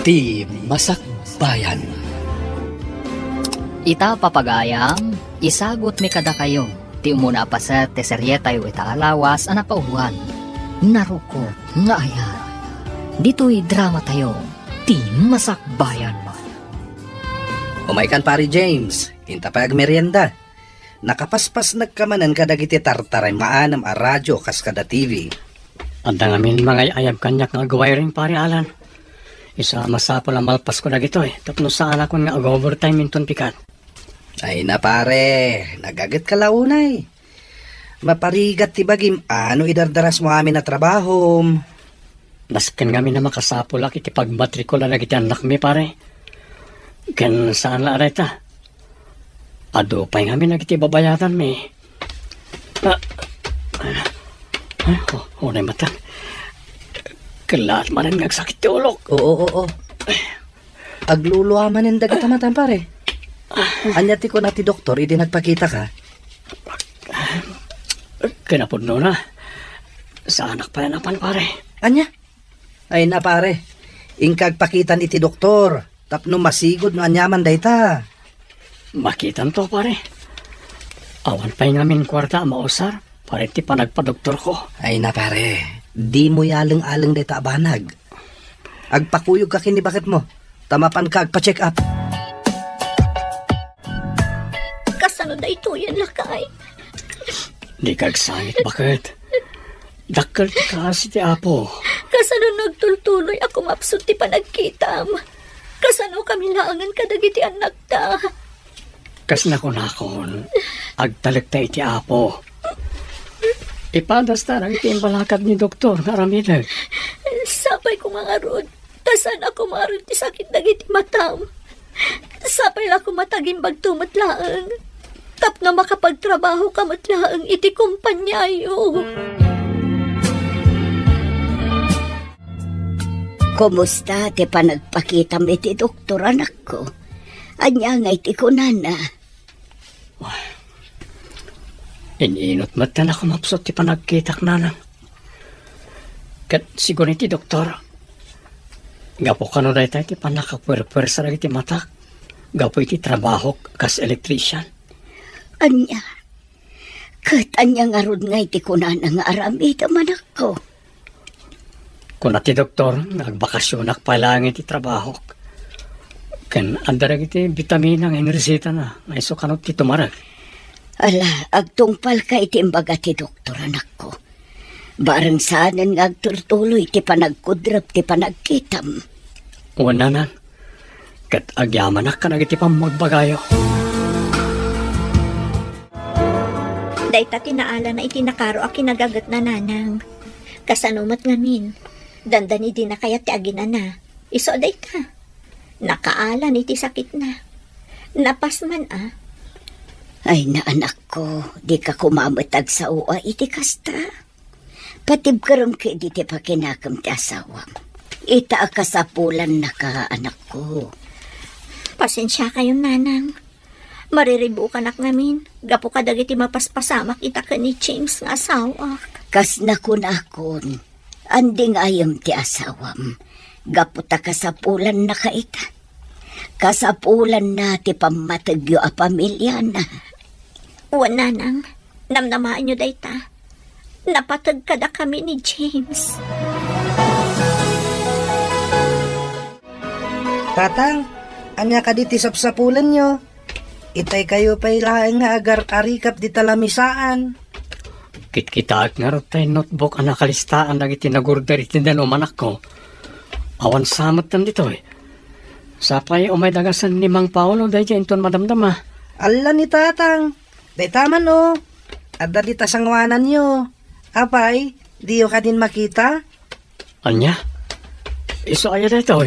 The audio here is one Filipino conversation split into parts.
Ti Masakbayan. Ita papagayam, isagot mi kada kayo. Ti umuna pa sa teseryetay o itaalawas anapauwan. Naruko nga ayan. Dito'y drama tayo. Ti Masakbayan. Umaykan pari James, hinta pa merienda. Nakapaspas nagkamanan kadagiti tartaray maanam a radyo kas kada TV. Anda ngamin mga ayab kanyak nga gaway rin pari Alan. Isa masapol ang malpas ko na gito Tapno saan ako nga overtime inton pikat. Ay na pare, nagagit ka launay. Maparigat ti bagim, ano idardaras mo amin na trabaho? Nasken ngamin na makasapol ak iti pagmatrikula na giti anak mi pare. Ken saan la areta? Ado pa nga namin nagiti babayatan mi. Unay mata. Kalat manan ngagsakit ti ulok. Oo. Agluluwa man yung dagita matan pare. Anya ti ko na ti doktor, hindi nagpakita ka. Kinapudno na. Sa anak pa yan apan pare. Anya? Ay na pare, ingkag pakitan iti doktor. Tapno masigod no anyaman dayta. Makitan to pare. Awan pa ngamin kwarta mausar. Pare ti panagpadoktor ko. Ay na pare, di mo yalang-alang dayta abanag. Agpakuyog ka kini bakit mo. Tamapan ka agpa-check up. Kasano da ito yan lakay? Di kagsangit bakit? Dakkel ti kasi ti apo. Kasano nagtultuloy ako mapsut ti panagkitam? Kasano kami laangan kadagiti anak ta? Kas nakon, agtalagta iti apo. Ipadas ta iti imbalakad ni doktor nga ramidag. Sapay ko mga rod. Tasan ako maroon ti sakit dagiti matam. Sapay la ko matagimbag tumatlaang. Tapno makapagtrabaho ka matlaang iti kumpanyayo. Kumusta ti panagpakitam iti doktor anak ko? Anya nga iti kunana. Ininot matan ako mapsot ti panagkitak nanang. Kat siguro iti doktor. Gapo ka no dahi tayo ti panakapwerpwersa na iti matak. Gapo iti trabaho kas electrician. Anya? Kat anya nga rod nga iti kunana nga aramid amanak ko. Kung ati doktor, nagbakasyon akpalang iti trabaho. Ken andarag iti vitamina nga inisita na. Ay so kanot ti tumarag. Ala, agtungpal ka iti imbaga ti doktor anak ko. Barang saanan nga agturtuloy ti panagkudrap ti panagkitam. Wala na. Kat agyaman ka na iti pamagbagayo. Dayta tinaala na itinakaro a kinagagat na nanang. Kasanumat ngamin. Dandani di na kaya ti aginana. Iso dayta. Nakaalan iti sakit na. Napasman Ay na anak ko, di ka kumamatag sa uwa iti kasta. Patibkaram ka di ti pakinakam ti asawam. Ita akasapulan na ka anak ko. Pasensya kayo nanang. Mariribu ka nak namin. Gapo ka dagiti mapaspasamak ita ka ni James nga asawa. Kas nakun-akon, anding ayam ti asawam. Gapo ta kasapulan na ka ita. Kasapulan na ti pamatagyo a pamilya na. Uwan nanang, namnamaan nyo dayta. Napatag ka da kami ni James. Tatang, anya ka di ti sapsapulan nyo. Itay kayo pa'y laeng nga agar-arikap di talamisaan. Kitkitaak nga rin tayo notebook ang nakalistaan na iti nagurder iti danom anak ko. Awan samat tan dito Sapay umay dagasan ni Mang Paolo dahil dyan inton madamdama. Ala ni tatang, day taman o. Adda di tasangwanan nyo. Apay, di yo ka din makita? Anya? Iso kaya dito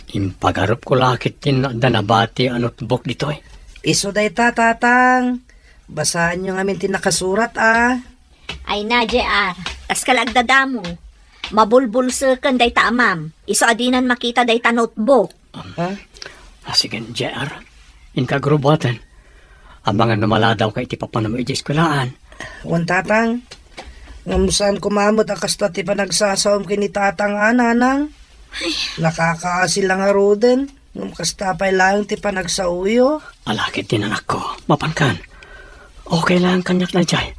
Impagarap ko lakit din na danabati ang notebook dito Iso day tatang. Basahan nyo ngamin tinakasurat Ay na, JR. Kas kalagdadamo. Mabulbulsa kan day ta amam. Iso adinan makita day ta notebook. Sige, JR. Inkagrubuatan. Ang mga numaladaw kay ti papanamo iti eskwelahan. Wan tatang, ngamusan kumamot ang kasta ti panagsasawam kini tatang nanang. Nakakaasil lang nga roden. Nung kastapay lang ti panagsauyo. Alakit din anak ko. Mapankan. Okay lang kanyak na dyan.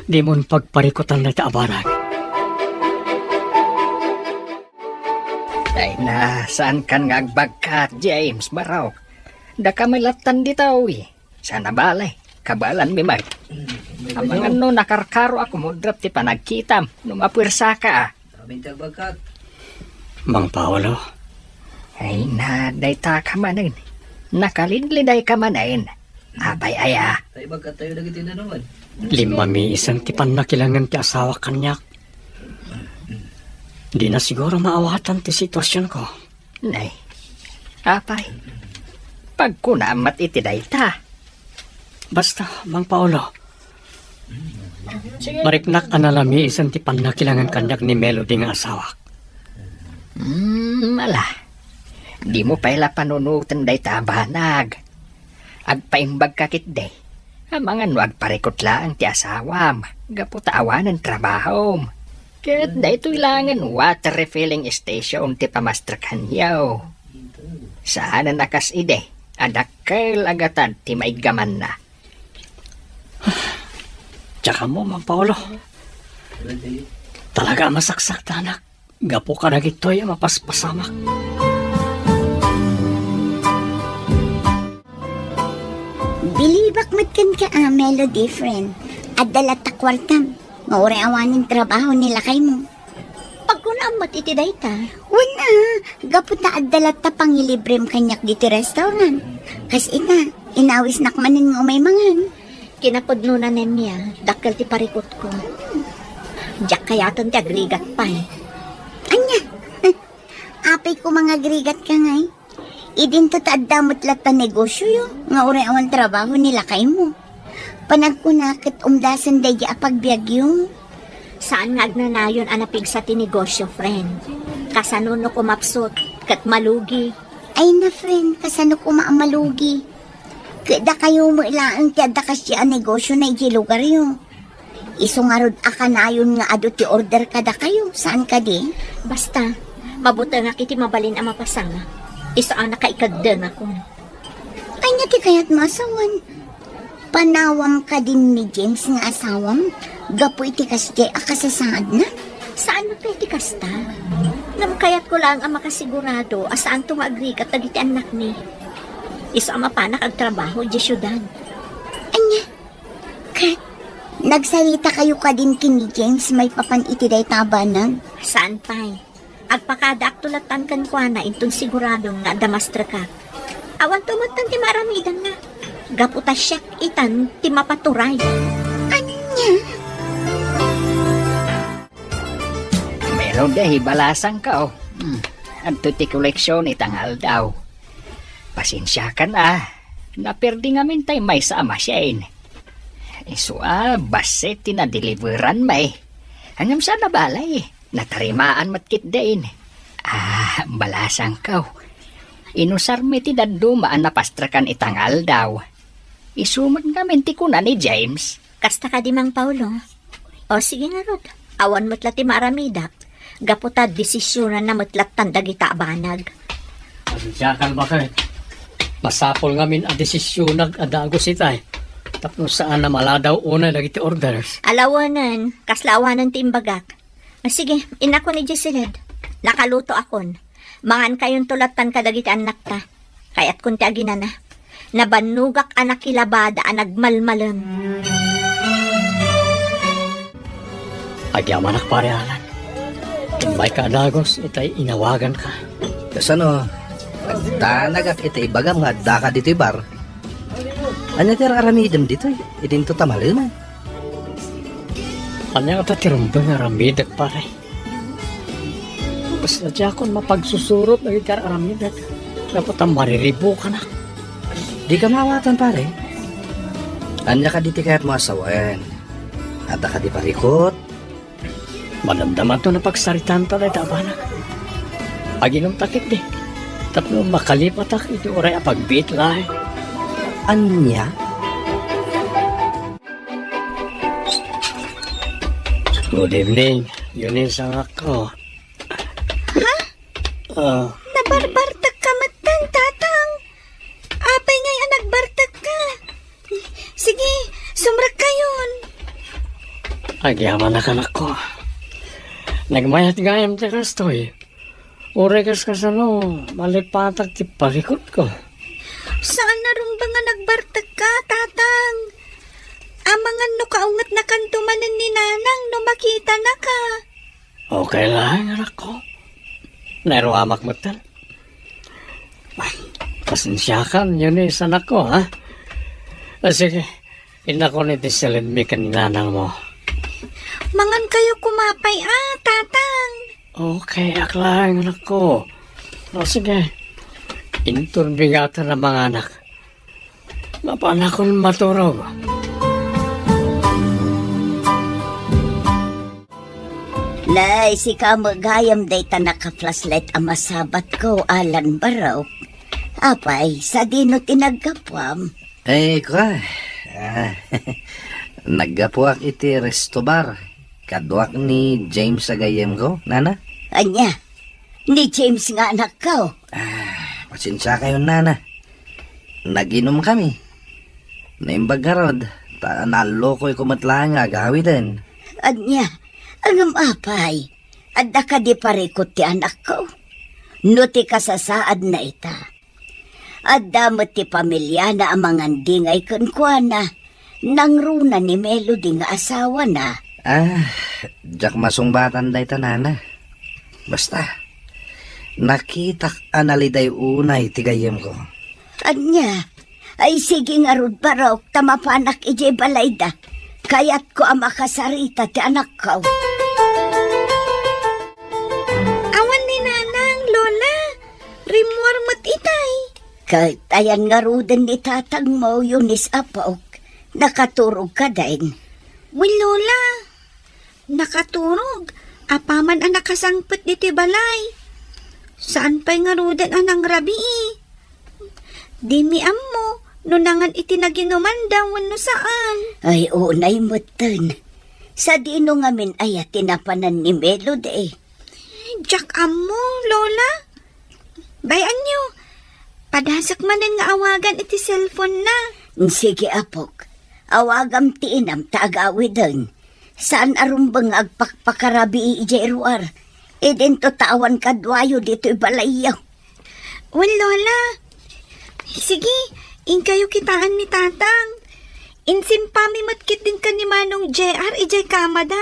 Di mo pagparikutan na abanag. Ay na, saan kan nga agbagkat, James Baraw? Da ka may latan dito, Sana balay, kabalan mi mag. Ang mga no, nakarkaro ako mo drap ti panagkitam, numapwirsa ka. Aming tagbagkat. Mang Paolo, Ay na, day ta ka manin. Nakalidliday ka manin. Abay aya, Tayo bagkat tayo lagi tinanungan. 5 isang tipan na kilangan ti asawa kanyak. Di na siguro maawatan ti sitwasyon ko. nay. Apay, pagkunamat iti day ta. Basta, Mang Paolo. Mariknak analami isang tipan na kilangan kanyak ni Melody nga asawa. Mala. Di mo paila panunutan day tabanag. Agpaimbag kakit day. Ang mga nuag parikot lang ti asawam. Gaputawan ng trabaho. Kat day ito ilangan water refilling station ti pamastrakan yaw. Saan na nakas ide? Adakkel agatan ti maigaman na. Tsaka mo, Mang Paolo. Talaga masaksak tanak. Gapo ka na gito'y mapaspasamak. Bilibak matkan ka Melody friend. At dalat takwartam. Ngauray awanin trabaho nila kay mo. Pagkunamat iti day ta. Wala, gapot na at dalat ta pangilibrem kanyak dito restaurant. Kas ina, inawis nakmanin nga umay mangan. Kinapod na niya, dakkel ti parikot ko. Diyak kayaton ti agrigat pa Anya, apay ko mga grigat ka ngay. Idin to taadamot lat pa negosyo yo. Nga uray awan trabaho nila kay mo. Panagkunakit umdasan day apagbiag yung. Saan nga agnanayon anapig sa tinegosyo, friend? Kasanuno ko mapsot, kat malugi. Ay na friend, kasano ko maamalugi. Kada kayo mo ilaang tiyada kasi ang negosyo na iji lugar yo. Iso nga rod akanayon nga ado ti order kada kayo. Saan ka di? Basta, mabuta nga kiti mabalin ang mapasanga. Isaan na kaikagdang ako. Ay nati kaya't masawan. Panawam ka din ni James nga asawam. Gapo iti kasdi akasasaad na. Saan mo kayo ti kasta? Namkayat ko lang ang makasigurado asaan to nga agrigat agiti anak ni. Isa ang mapanak ang trabaho di syudad. Anya, Kat, nagsalita kayo ka din kini James may papan iti day tabanag. Saan pa'y? Agpakada aktulatan kan kwa na intong siguradong nga damastra ka. Awan tumatan ti maramidan na. Gaputa siyak itan ti mapaturay. Anya, Meron dahi balasang ka, Adto ti koleksyon itangal daw. Pasensya ka na. Naperdi nga mintay may sa amasyain. Iso basit tinadeliveran may. Hangam sa nabalay. Natarimaan matkit dain. Balasang ka. Inusar mi ti dadumaan na pastrakan itangal daw. Isumod nga minti ko na ni James. Kasta ka di Mang Paulo. O sige nga Rod. Awan mo't ti maramidak. Gaputa desisyonan na mo't tandagita banag. Pasensyakan ba kayo? Masapol nga min ang desisyon nag-adago si tay. Tapos saan na maladaw una lagi ti orders. Alawanan. Kaslawanan ti imbagak. Sige, inako ni Jesseled. Nakaluto akon. Mangan kayon tulatan kadagiti anak ta. Kayat kun ti agina na. Nabanugak anak kilabada nagmalmalam. Agyaman ak parehalan. Kung may kaadagos, itay inawagan ka. Kasano, nagtanag at iti ibagam nga adda ka dito bar. Anya ti aramidem dito idin to tamaluman. Kanya ka tatirumbang aramidak pare. Basta dyan akong mapagsusurot na itar aramidak. Dapat ang mariribo ka na. Di ka mawatan pare. Anya ka diti kaya't mo asawan. At ka di parikot. Malamdaman to na pagsaritan to na itabanak. Aginom takit di. Tapos makalipatak iti oray apagbit lahi. Anya? Good evening. Yun yung sangak ko. Nabarbartag ka matan, tatang. Apay ngay ang nagbartag ka. Sige, sumrak kayon. Agyaman na kanak ko. Nagmayat gayam ti kastoy. Uregas ka sa no, malipatag ti parikot ko. Saan na rin ba nga nagbartag ka, tatang? Amangan no kaungat na kantumanan ni nanang no makita na ka. Okay lang, anak ko. Naruamak mo tal. Pasensyakan, yun is anak ko, ha? Sige, ina ko ni Tisilin mi kaninanang mo. Mangan kayo kumapay, tatang. Okay, aklang, anak ko. O sige, inturbingatan ng mga anak. Mapanakon maturog. Lay, si kamagayam day ta naka-flashlight ang masabat ko, Alan Baraw. Apay, sa dino tinagkapwam. Kwa. Naggapuak iti resto bar. Kadwak ni James agayem ko, nana. Anya, ni James nga anak ko. Pasensya kayo, nana. Naginom kami. Naimbag nga rod. Naloko'y kumatlaan nga gawitin. Anya, ang apay, adda ka di parikot ti anak ko. No ti kasasaad na ita. Adda mo ti pamilya na amangandi nga'y kunkwana. Nang runa ni Melody nga asawa na. Jak masungbatan day tanana. Basta, nakitak analiday unay tigayem ko. Anya, ay sige nga rod paraw, tamapanak ije balayda. Kaya't ko ang makasarita ti anak ko. Awan ni nanang, lola. Rimwar mat itay. Kahit ayan nga roden ni tatang mo yunis apaok, nakaturog ka din. Uy, lola. Nakaturog. Apaman ang nakasangpet diti balay. Saan pa'y nga roden anang rabi? Di mi ammo. Nunangan itinaginuman daw no saan. Ay, unay mo tan. Sa dino nga min ay tinapanan ni Melody. Jack ammo, lola. Bayan nyo. Padasak manan nga awagan iti cellphone na. Sige apok, awagam ti inam taagawi din. Saan arumbang agpakpakarabi ijeruar? Idin to tawan kadwayo dito ibalayaw. Well, lola. Sige, in kayo kitaan ni tatang. Insimpami matkit din ka ni Manong JR ijay kamada.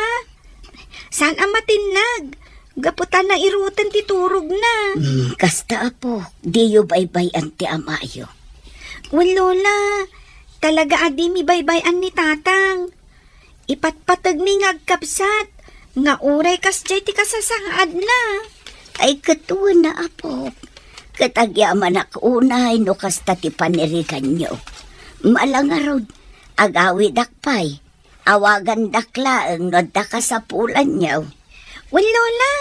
Saan ang matinag? Gaputan na irutan ti turog na. Kasta apo, diyo baybay anti amayo. Well, lola. Talaga adi mi baybayan ni tatang. Ipatpatag mi ngagkapsat. Nga uray kas jay ti kasasaad na. Ay katuwa na apo. Katagyaman ako unay no kasta ti panirikan nyo. Malangarod, agawi dakpay. Awagan daklaang no dakasapulan nyo. Well, lola.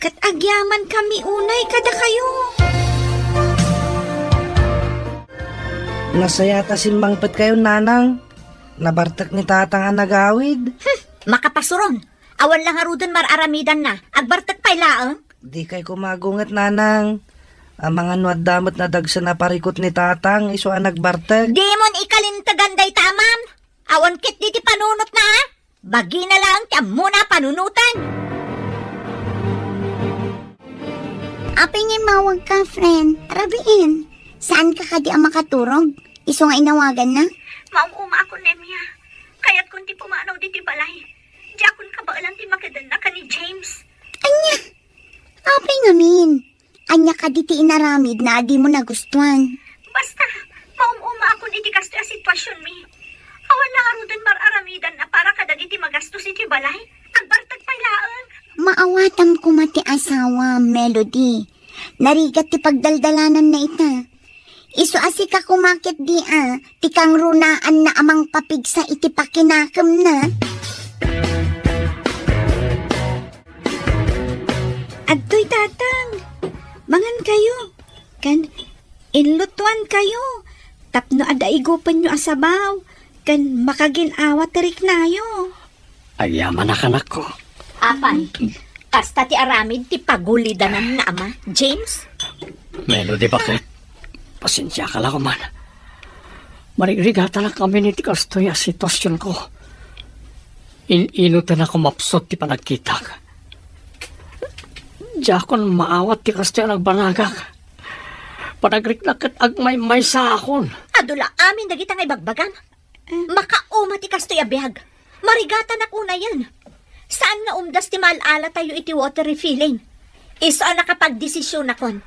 Katagyaman kami unay kada kayo. Nasayata simbangpet kayo, nanang. Nabartak ni tatang ang nagawid. Makapasuron. Awan lang arudan mararamidan na. Agbartak pa'y laang. Di kay kumagungat, nanang. Ang mga nuadamot na dagsa na parikot ni tatang, iso ang nagbartag. Di mon ikalintaganday tamam. Awan kit di ti panunot na. Bagi na lang ti muna panunutan. Apay nga mawag ka, friend. Rabiin, saan ka kadi ang makaturog? Iso nga inawagan na? Maumuma ako, Nemya. Kaya't kung ti pumanaw di ti balay. Di akon kabaalan ti makadan na ka ni James. Anya, apay nga min. Anya ka di ti inaramid na di mo nagustuhan. Basta, maumuma ako ni ti kasto a sitwasyon mi. Awan lang arudan mararamidan na para kadagi ti magastos iti balay. Agbartag pa'y laang. Maawatam ko mati asawa, Melody. Narigat ti pagdaldalanan na ita. Iso asi ka kumakit di ti kang runaan na amang papigsa iti pakinakam na. Adtoy tatang. Mangan kayo. Kan inlutuan kayo. Tapno adaigupan nyo asabaw. Kan makaginawa tirik nayo. Agyaman na kanak ko. Apay, Kasta ti aramid ti pagulidanan na ama, James? Melody, bakit? Pasensya ka lang man. Marigrigata na kami ni Tikastoy ang sitwasyon ko. Inutan ako mapsot ti panagkita. Diakon maawat ti Kastoy ang nagbanagak. Panagriknakat agmay-may sa akon. Adula amin dagitang ibagbagan. Makauma ti kastoy abihag. Marigata na kuna yan. Saan nga umdas ti malala tayo iti water refilling? Iso ang nakapagdesisyon na kon.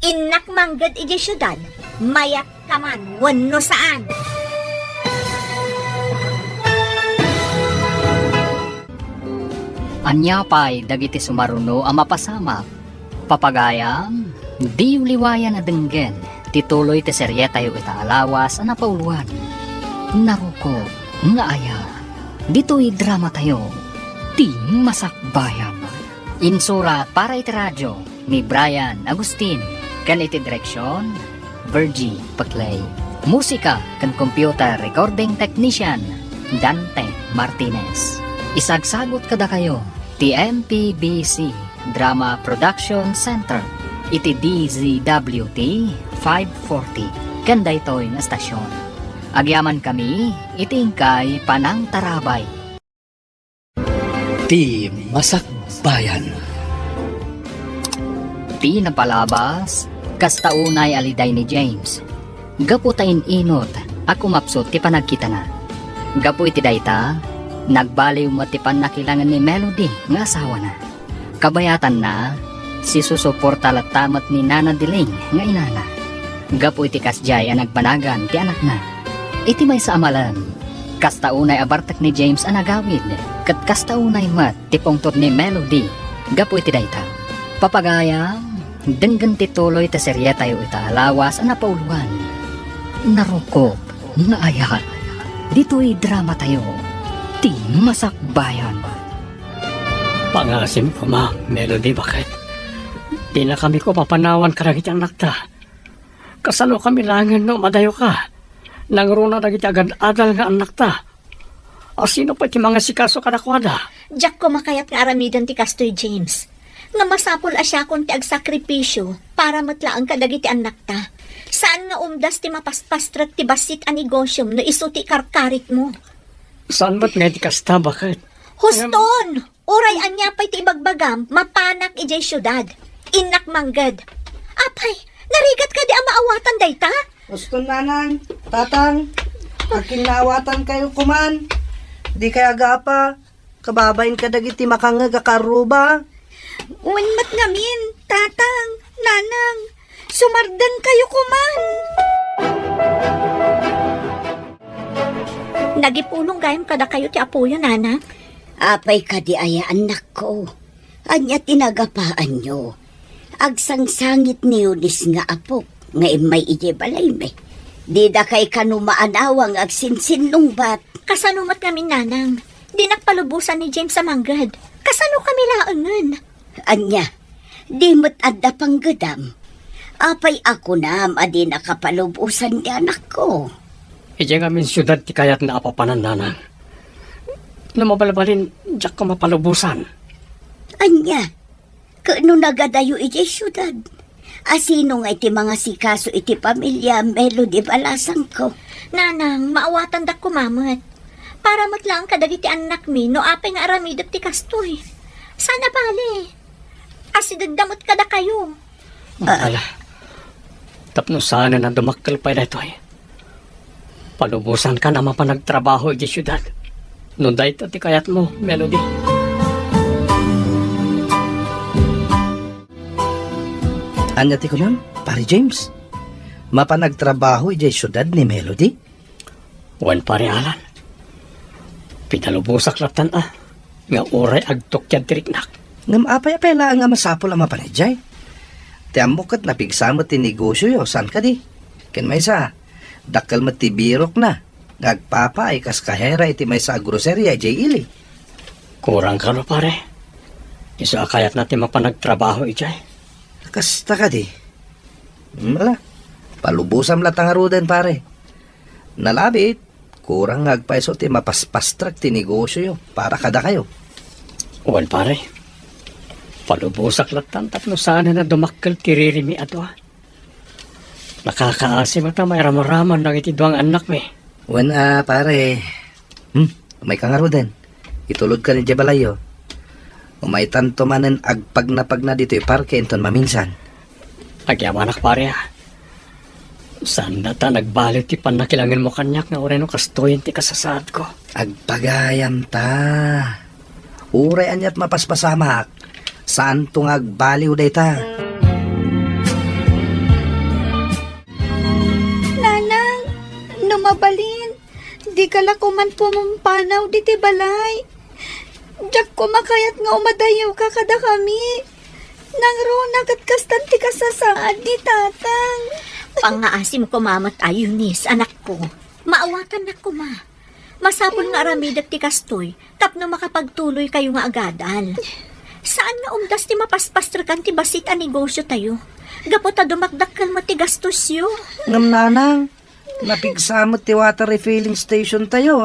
Inak manggad iti syudad. Mayak kaman, wano saan. Anya pa'y dagiti sumaruno ang mapasama. Papagayam, di uliwayan na denggen. Tituloy ti serye tayo itaalawas ang napauluan. Naruko, nga aya. Dito'y drama tayo. Di masakbayan. Insura para iti radyo ni Brian Agustin. Kan iti direksyon, Virgie Paclay. Musika kan computer recording technician, Dante Martinez. Isagsagot kada kayo, ti MPBC Drama Production Center, iti DZWT 540, kanda ito'y na stasyon. Agyaman kami, itingkay Panang Tarabay. Ti Masakbayan. Ti napalabas, kastaunay aliday ni James. Gapu tayin inot, ako mapsot ti panagkita na. Gapu iti dayta, nagbaliw mo ti panakilangan ni Melody nga asawa na. Kabayatan na, si susuporta latamat ni Nana Diling nga inana. Gapu iti kasjay ang nagbanagan ti anak na. Iti may sa amalan, kastaunay abartak ni James ang nagawid, kat kastaunay mat ti pungtot ni Melody. Gapu iti dayta. Papagayam, denggan tituloy ta serye tayo itaalawas ang napauluan. Narukop, nga ayat. Dito'y drama tayo. Ti masakbayan. Pangasim ko, ma, Melody, bakit? Di na kami ko papanawan karagit ang nakta. Kasalo kami langin no, madayo ka. Nangruna dagiti agad-adal nga ang nakta. Sino pa ti mga sikaso kadakwada? Jack ko makayat nga aramidan ti kastoy James. Nga masapol asya kon ti agsakripisyo para matlaang kadagiti anak ta. Saan nga umdas ti mapaspastrak ti basit a negosyom no iso ti karkarit mo? Saan ba't nga di kasta, bakit? Huston! Uray anya pa'y ti ibagbagam, mapanak ijay syudad. Inak manggad. Apay, narigat ka di ang maawatan dayta? Gusto nanang, tatang, aking naawatan kayo kuman. Di kaya gapa, kababayin ka dagiti makangagakaruba. Unmat ngamin, tatang, nanang, sumardan kayo kuman. Nagipulong gayam kada kayo ti apuyo, nana. Apay ka di aya anak ko. Anya tinagapaan nyo. Agsangsangit ni Unis nga apok. Nga imay ije balay me. Di da kay kanumaanawang agsinsin nung bat. Kasanumat namin, nanang. Di nakpalubusan ni James sa manggad. Kasano kami laangan? Anya, di mo't adda pang gadam. Apay ako na adi nakapalubusan ni anak ko. Ije nga min syudad ti kayat na apapanan nanan. Lumabalbalin, diyak ko mapalubusan. Anya, kano nagadayo ije syudad? Asino nga iti mga sikaso iti pamilya Melody balasang ko? Nanang, maawatan dak kumamat. Para matlang kadagiti anak mi, no apay nga aramidot ti kastoy. Sana pali. Asidagdamot kada kayo. Ala, tapno sana na dumakkel pa ito eh. Palubusan ka naman pa nagtrabaho iti syudad. No dahil ti kayat mo, Melody. Anya ti kuman, pare James. Mapanagtrabaho ijay syudad ni Melody. Wan pare alan. Pinalubusak latan nga oray agtokyad tiriknak. Ngam apay-apay lang nga masapol ang mapanejay. Ti amok kat napigsamot ti negosyo yo, san ka di? Ken may sa, dakal matibirok na. Ngagpapa ay kas kahera iti may sa groceria ijay ili. Kurang ka no pare. Iso akayat natin mapanagtrabaho ijay. Kasta ka di. Wala, palubusam latang arudan pare. Nalabit, kurang ngagpaiso ti mapaspastrak ti negosyo yo para kada kayo. Wan pare. Palubusak latan tapno sana na dumakkel tiririmi ato. Nakakaasim ata may ramaraman ng iti duwang anak me. Wan pare. May kangaro din. Itulog ka ni Jabalayo. Umay tanto manen agpag na dito iparke inton maminsan. Agyaman anak pare ha. Saan na ta nagbalit ti panakilangin mo kanyak nga oray no kastoyin ti kasasad ko. Agpagayam ta. Uray anyat mapaspasamak. Saan tong agbaliw day ta? Nanang, numabalin. Di ka la kuman pumumpanaw diti balay. Diyak kumakayat nga umadayaw ka kada kami. Nang runa kat kastanti ka sa saad di tatang. Pangaasim ko mamat ayunis, anak ko. Maawatan na ko ma. Masapon nga aramidak ti kastoy, tapno makapagtuloy kayo nga agadal. Saan nga umdas ti mapaspastrakan ti basit a negosyo tayo? Gapot a dumakdakkel mo ti gastos yo. Ngam nanang, napigsamot ti water refilling station tayo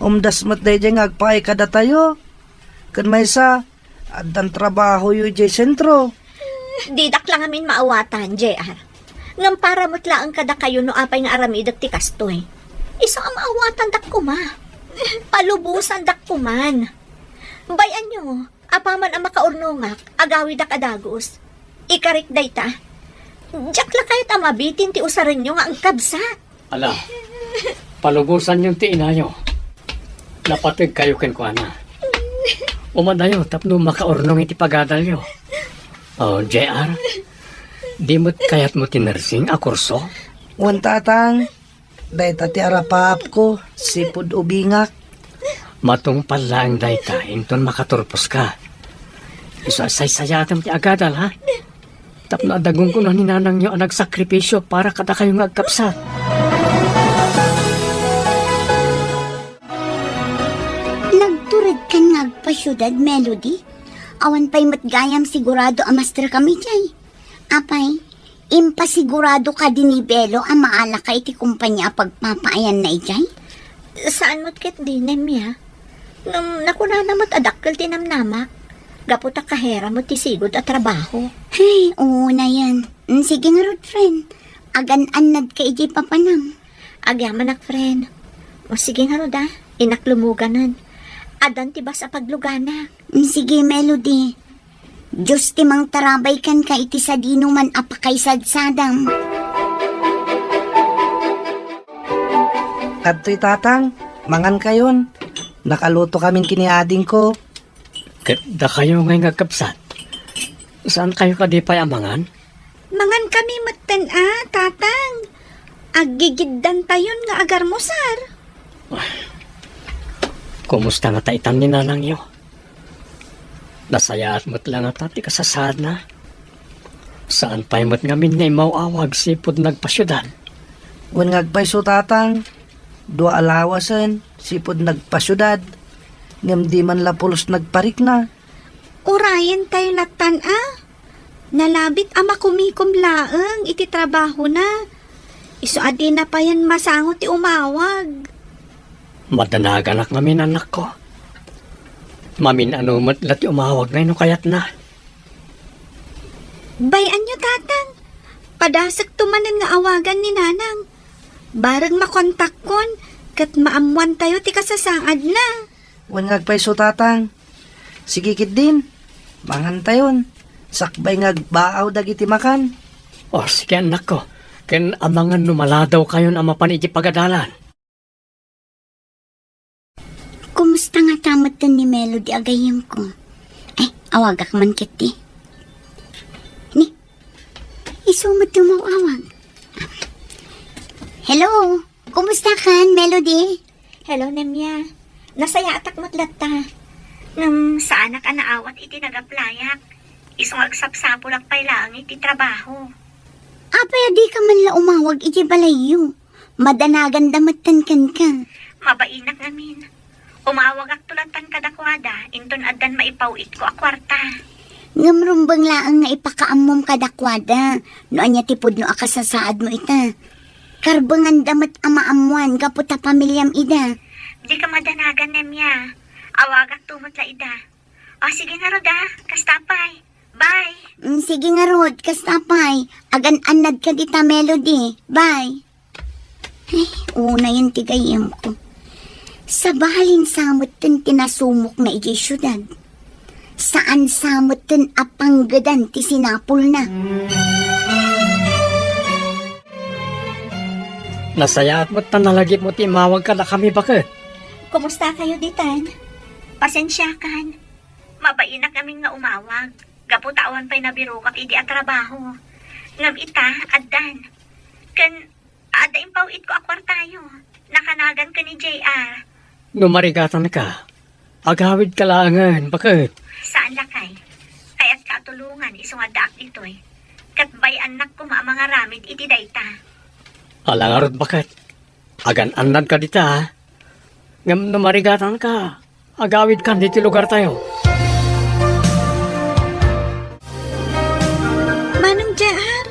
Umdas mo't day nga agpay kada tayo. Kan may sa, adan trabaho yu jay sentro. Didak lang amin maawatan, JR. Ngam para mutla ang kada kayo no apay nga aramidak ti kastoy. Isa ang maawatan dak kuma. Palubusan dak kuman. Bayan nyo, apaman ang makaurnungak, agawi dak adagos. Ikarik day ta. Diyak lang kayo tamabitin ti usarin nyo nga ang kabsat. Ala, palubusan yung ti inayo. Napatig kayo kenkwana. Umadayo, tapno makaurnong iti pagadalyo. Oh, JR, di mo't kayat mo tinersing a kurso? Wan tatang, day ta ti arapap ko, sipud ubingak. Matong pala ang dayta, inton makaturpos ka. Isasay-sayatam ti agadal, ha? Tapno adagong ko na ninanang nyo ang nagsakripisyo para kada kayong agkapsat. Nagturad ka nga agpasyudad, Melody. Awan pa'y matgayam sigurado amastra kami jay. Apay, impasigurado ka din ni Belo ang maala ka iti kumpanya pagpapaayan na ijay. Saan mo't ket dinem ya? Nakuna na mo't adakkel tinamnamak. Gapot a kahera mo't tisigod at trabaho. Hey, oo na yan. Sige nga rod, friend. Agan-anad ka ijay papanam. Agyaman ak, friend. O sige nga rod inaklumuganan. Adan ti ba sa paglugana? Sige, Melody. Diyos timang tarabay kan ka iti sa dinuman apakay sadsadam. At to'y tatang, mangan kayon. Nakaluto kaming kiniading ko. Da kayo ngay agkapsat. Saan kayo kadipay amangan? Mangan kami matan tatang. Aggigiddan tayon nga agarmosar. Kumusta nga taitan ni nanang yo? Nasayaat mo't lang at ati kasasad na. Saan pa'y mo't ngamin nga imawawag sipod nagpasyudan? Wan ngagpay so tatang, dua alawasan, sipod nagpasyudad. Ngam di man lapulos nagparik na. Urayan tayo latan Nalabit ama kumikom laeng iti trabaho na. Iso adi na pa yan masangot ti umawag. Madanagan ak ngamin anak ko. Mamin ano matlat umawag ngayon kayat na. Bayan nyo tatang. Padasak tumanan nga awagan ni nanang. Barag makontak kon, kat maamuan tayo ti kasasaad na. Wan ngagpay so tatang. Sige kit din, mangan tayon. Sakbay ngagbaaw dagiti makan. O sige anak ko. Ken amangan numaladaw kayon ang mapaniti pagadalan. Kumusta nga tamat din ni Melody agayam ko? Ay, awagak man kiti. Ni, isumot yung mawawag. Hello, kumusta kan, Melody? Hello, Nemya. Nasaya atak mo't latta. Sa anak anaawat iti nagaplayak. Isong agsapsapo lang pay lang iti trabaho. Apay, di ka man la umawag iti balayo. Madanagan damatan kan ka. Mabainak namin. Umawag ak tulatan kadakwada, inton adan maipawit ko akwarta. Ngamrumbang laang nga ipakaamom kadakwada. No anya tipod no akasasaad mo ita. Karbangan damat amaamuan kaputa pamilyam ida. Di ka madanagan, Nemya. Awag ak tumot la ida. O sige nga, Roda. Kastapay. Bye. Sige nga, Rod, kastapay. Agan-anad ka dita, Melody. Bye. Ay, una yung tigayam ko. Sa bahalin samot tin tinasumok na iji syudad. Saan samot tin apanggadan ti sinapol na. Nasaya at mo't nalagip mo timawag ka na kami bakit? Kumusta kayo, Ditan? Pasensyakan. Mabainak naming nga umawag. Gaputawan pa'y nabiro kat idi at trabaho. Ngam ita, addan. Kan, ada impawit ko akwar tayo. Nakanagan ka ni JR. Numarigatan ka. Agawid ka langan, bakit? Saan lakay? Kaya't katulungan isungadak dito'y. Katbay anak ko mga ramid iti dayta. Alangarod bakit? Agan-anad ka dita, ha? Ngam numarigatan ka. Agawid ka dito lugar tayo. Manong JR,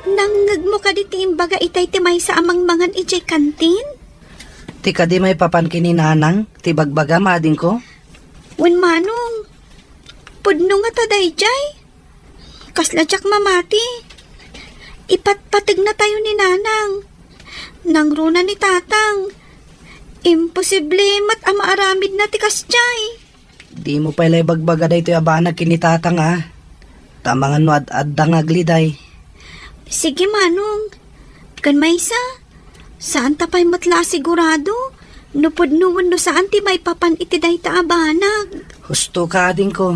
nangag mo ka diti imbaga itay timay sa amang mangan ijay kantin? Ti ka di may papan kininanang, ti bagbaga mading ko. Wen manong, pudno nga taday jay. Kasladyak mamati. Ipatpatig na tayo ni nanang. Nangruna ni tatang. Imposible mat amaaramid na tikas jay. Di mo pala bagbaga day ito abana kinitatang ha. Tamangan no ad dangagliday. Sige manong, kan maysa. Saan tapay matla sigurado? Nupod-nuwan no saan ti may papan iti day taabanag. Husto ka din ko.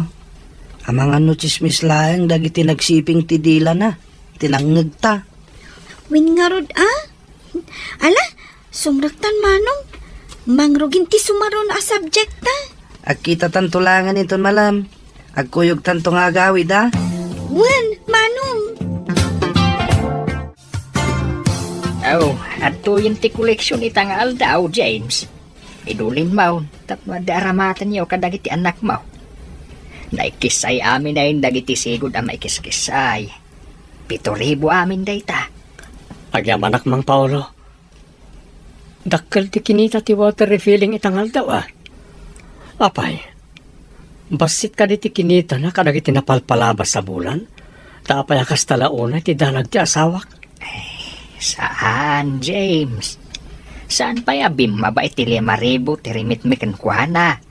Amang ano chismis lang dagiti nagsiping ti dila na. Tinangag ta. Win nga rod Ala, sumraktan manong. Mangrugin ti sumaro na subject ta. Agkita tantulangan ito malam. Agkuyog tanto nga agawid ha. Wen, manong. Oh, at yung ti koleksyon itangal daw, James. Idulin mo, tapos daramatan niyo kadagiti anak mo. Naikisay amin na yung dagiti sigod ang maikiskisay. 7,000 amin dayta. Agyamanak mang Paulo. Dakkel ti kinita ti water refilling itangal daw, ah. Apay, basit ka di ti kinita na kadagiti napalpalabas sa bulan. Tapay akas talauna ti dalag ti asawak. Saan, James? Saan pa yabim mabait ti 5,000 tirimit mi kankwana?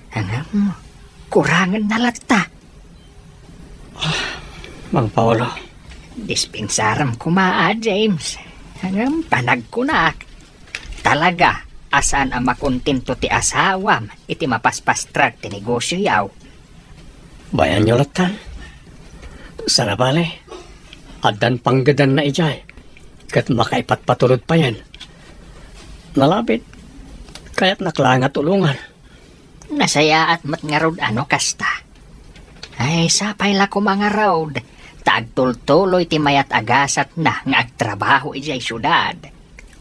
Hangam, kurangan na lata. Mang Paulo, Dispensaram kumaa, James. Hangam, panag ko na. Talaga, asaan ang makontento ti asawam, iti mapaspastrag ti negosyo yaw. bayan nyo latan. Sana bale, adan panggadan na ijay. Kat makaipatpatulod pa yan. Nalapit, kaya't naklanga tulungan. Nasaya at matngarod ano kasta. Ay, sapay la ko mga road. Tagtultuloy ti mayat agasat na nga agtrabaho ijay syudad.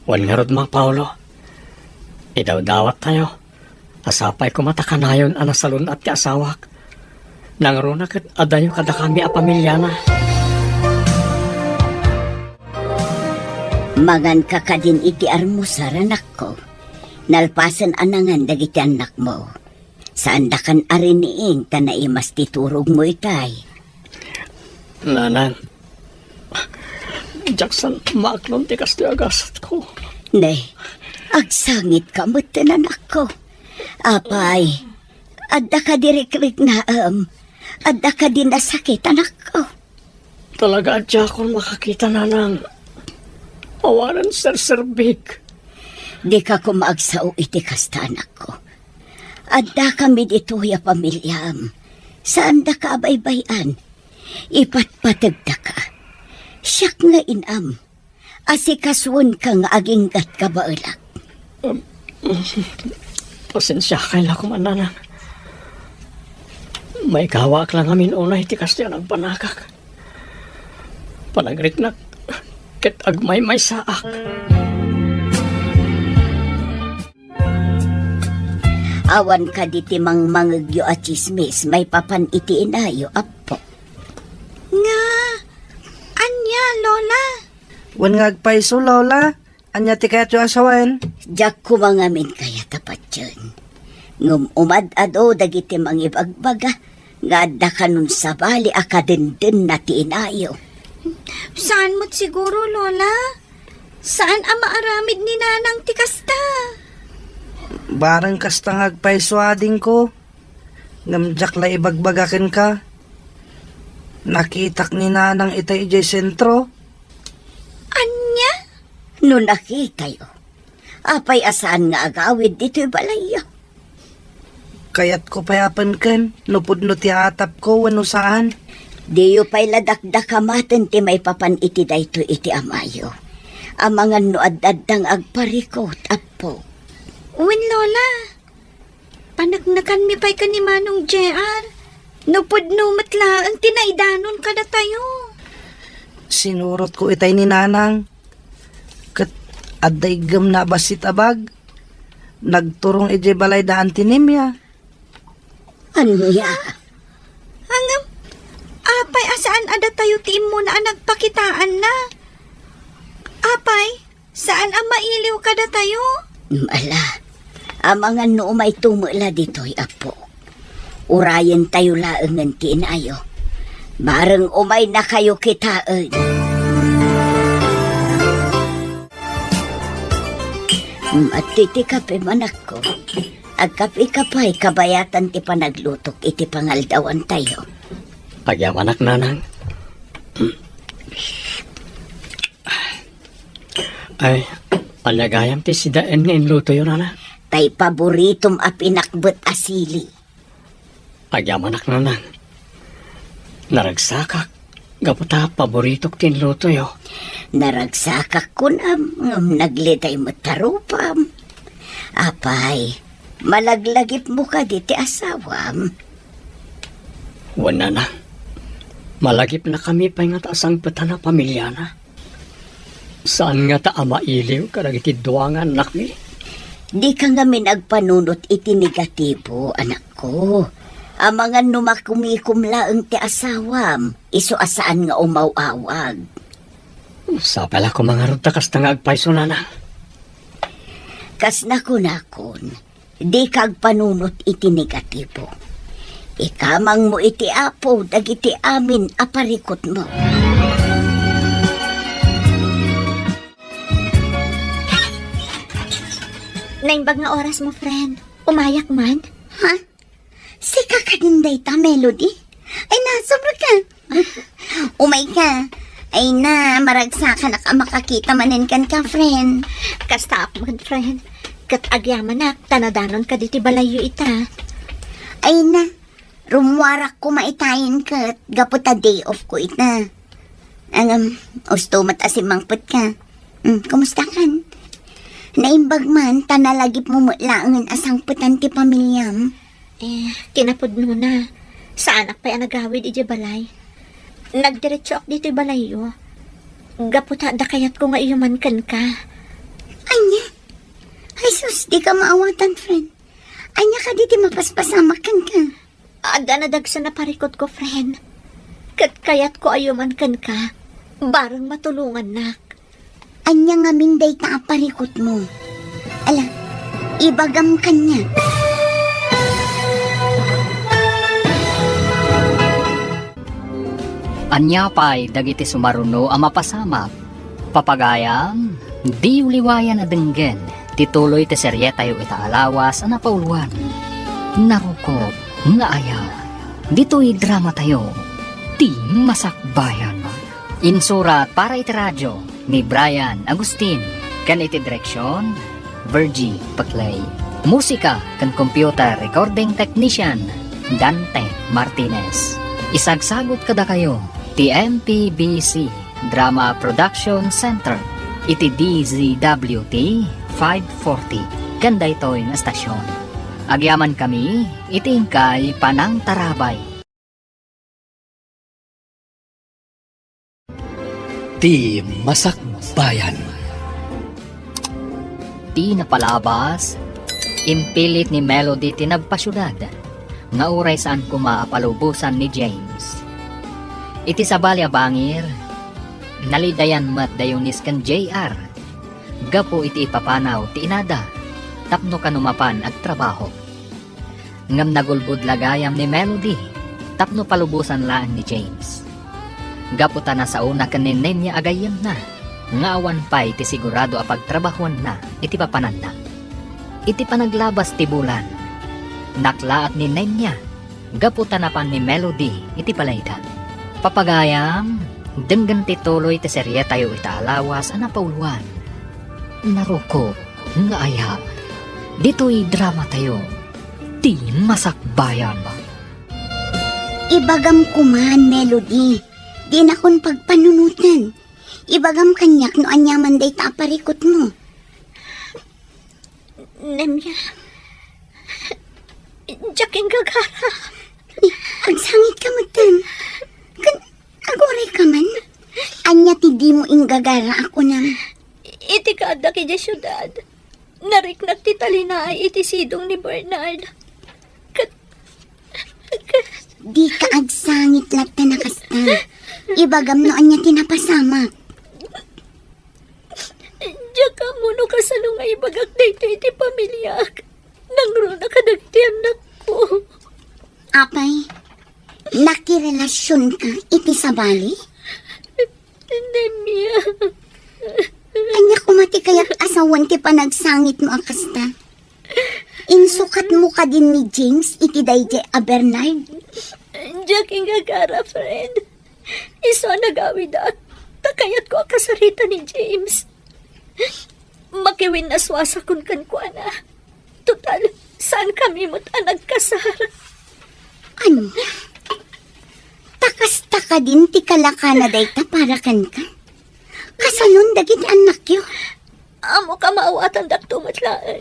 Wan nga rod, Mang Paulo. Idaw-dawat tayo. Asapay kumatakanayon anasalun at ti asawak. Nangruna kat adayo kada kami a pamilya na. Mangan ka ka din iti armusar, anak ko. Nalpasan anangan dagiti anak mo. Saan da kan ariniing tanaimas titurog mo itay. Nanang, Jackson, maaklon ti kasto agasat ko. Nay, agsangit ka mo anak ko. Apay, adda ka diriklik na adda ka din nasakit, anak ko. Talaga adya akong makakita, nanang. Awanan serserbig. Di ka kumaagsao iti kasta, anak ko. Adda kami dito ya pamilyam. Saan da ka abaybayan? Ipatpatag da ka. Siyak nga inam. Asikaswon ka nga aginggat ka baulak. Pasensya kaila ko man, nanang. May kawak lang amin unay ti kasto ang panakak. Panagrit na ket agmay may saak. Awan ka diti mang mangagyo at chismis, may papan iti inayo, apo. Nga, anya, Lola. Wan nga agpaiso, Lola. Anya ti kayat yung asawain. Diyak kumangamin kaya tapat yun. Ngum umad-ado dagiti mangibagbaga, nga adda kanun sa bali akadenden na tinayo. Saan mo't siguro, Lola? Saan ang maaramid ni Nanang tikasta? Barang kasta ngagpaiswading ko. Ngamjak la ibagbagakin ka. Nakitak ni Nanang itay ijay sentro. Anya? No nakita yo, apay asaan nga agawid dito'y balayo. Kayat ko payapan ken, nupudno ti atap ko wano saan. Diyo pa'y ladakdakamaten ti may papan iti dayto iti amayo. Amangan no addadang agparikot, apo. Uwin, Lola. Panagnakan mi pa'y ka ni Manong JR. Nupudno matla ang tinaidanon ka na tayo. Sinurot ko itay ni Nanang. Kat aday gam na basit abag. Nagturong ije balay daan tinimya. Anya? Hangam, apay asaan ada tayo tiim mo na ang nagpakitaan na? Apay, saan ang mailiw ka na tayo? Mala, amangan no may tumula dito'y apo. Urayan tayo laangan tinayo. Barang umay na kayo kitaan. Matiti kape manak ko. Agkapi kapay kabayatan ti panaglutok iti pangaldawan tayo. Agyaman ak Nanang. Ay, alagayam ti sidaan nga inluto yun, Nana. Tay paboritom a pinakbet asili. Agyaman ak Nanang. Naragsakak. Gaputa paboritok tinluto yo. Naragsakak ko na nagliday mo tarupam. Apay, malaglagip mo ka diti asawam. Wala na. Malagip na kami pa nga taasang pata na pamilya na. Saan nga ta mailiw karag iti duwangan anak mi? Di ka nga minagpanunot iti negatibo, anak ko. Amangan numakumikumlaang ti asawam, iso asaan nga umawawag. Sa pala ko mga runta kasta nga agpaiso na na. Kas nakon, di kag panunot iti negatibo. Ikamang mo iti apo, dagiti amin aparikot mo. Naimbag nga oras mo, friend. Umayak man? Ha? Sika ka din dayta, Melody? Ay na, sobra ka. Umay ka. Ay na, maragsa ka na ka makakita manin kan ka, friend. Kasta man, friend. Kat agyaman na, tanadanon ka diti balayo ita. Ay na, rumwarak ko maitayin ka at gaputa day off ko ita. Usto matasimangpot ka. Kumusta kan? Naimbag man, tanalagip mo mulaangan asang putan ti pamilyam. Kinapod mo na. Sa anak pa ang nagawid iti balay. Nagdiretso ak dito balayo. Gaputa da kayat ko nga iyuman kan ka. Anya? Ay sus, di ka maawatan, friend. Anya ka diti mapaspasamak kan ka. Ada na dagsa na parikot ko, friend. Kat kayat ko ayuman kan ka. Barang matulungan nak. Anya nga minday ka aparikot mo. Ala, ibagam kanya. Anya pa'y dagiti sumaruno ang mapasamak. Papagayam, di uliwayan na denggen. Tituloy ti seryeta yu itaalawas ang napauluan. Narukop, nga ayaw. Dito'y drama tayo. Ti Masakbayan. Insurat para iti radyo ni Brian Agustin. Kan iti direksyon, Virgie Paclay. Musika kan computer recording technician, Dante Martinez. Isagsagot kada kayo, ti MPBC Drama Production Center, iti DZWT 540, kanda ito'y nga stasyon. Agyaman kami, itingkay Panang Tarabay. Ti Masakbayan. Ti napalabas, impilit ni Melody tinagpasyudad, nga uray saan kumaapalubusan ni James. Iti sabali bangir, nalidayan mat dayonis kan JR. Gapo iti ipapanaw ti inada, tapno kanumapan ag trabaho. ngam nagulbud lagayam ni Melody, tapno palubusan lang ni James. Gaputa na sa una kanin niya agayam na, nga awan pa iti sigurado a pagtrabahuan na, iti papanan na. Iti panaglabas ti bulan, naklaat ni niya, gaputa na pan ni Melody, iti palayda. Papagayam, denggan ti tuloy ti serye tayo itaalawas ana pauluan. Naruko, nga aya, dito'y drama tayo, ti masakbayan. Ibagam kuman, Melody. Di na kon pagpanunutan. Ibagam kanyak no anyaman day taparikot mo. Nemya. Jaking gagara. Agsangit ka matan. Agoray ka man. Anya ti di mo ingagara ako nang. Iti kada kaya syudad. Nariknak ti talinay iti sidong ni Bernard. Di ka agsangit latta na kasta. Ibagam no anya tinapasamak. Jaka mo no kasalungay bagak dito iti pamilyak. Nangro na kadagti anak ko. Apay, nakirelasyon ka iti sabali? Nemya. Anya kumati kaya't asawan ti panagsangit mo akasta. Insukat mo ka din ni James iti dayjay a Bernard. Jaking gagara, friend. Iso nagawid at takayat ko ang kasarita ni James. Makiwin na swasa kun kan ko na. Total, saan kami mo't nagkasar? Anya? Takas-taka din ti kalaka na dayta para kan ka. Kasanon dagiti anak yo. Amo ka maawatan dak tumatlaan.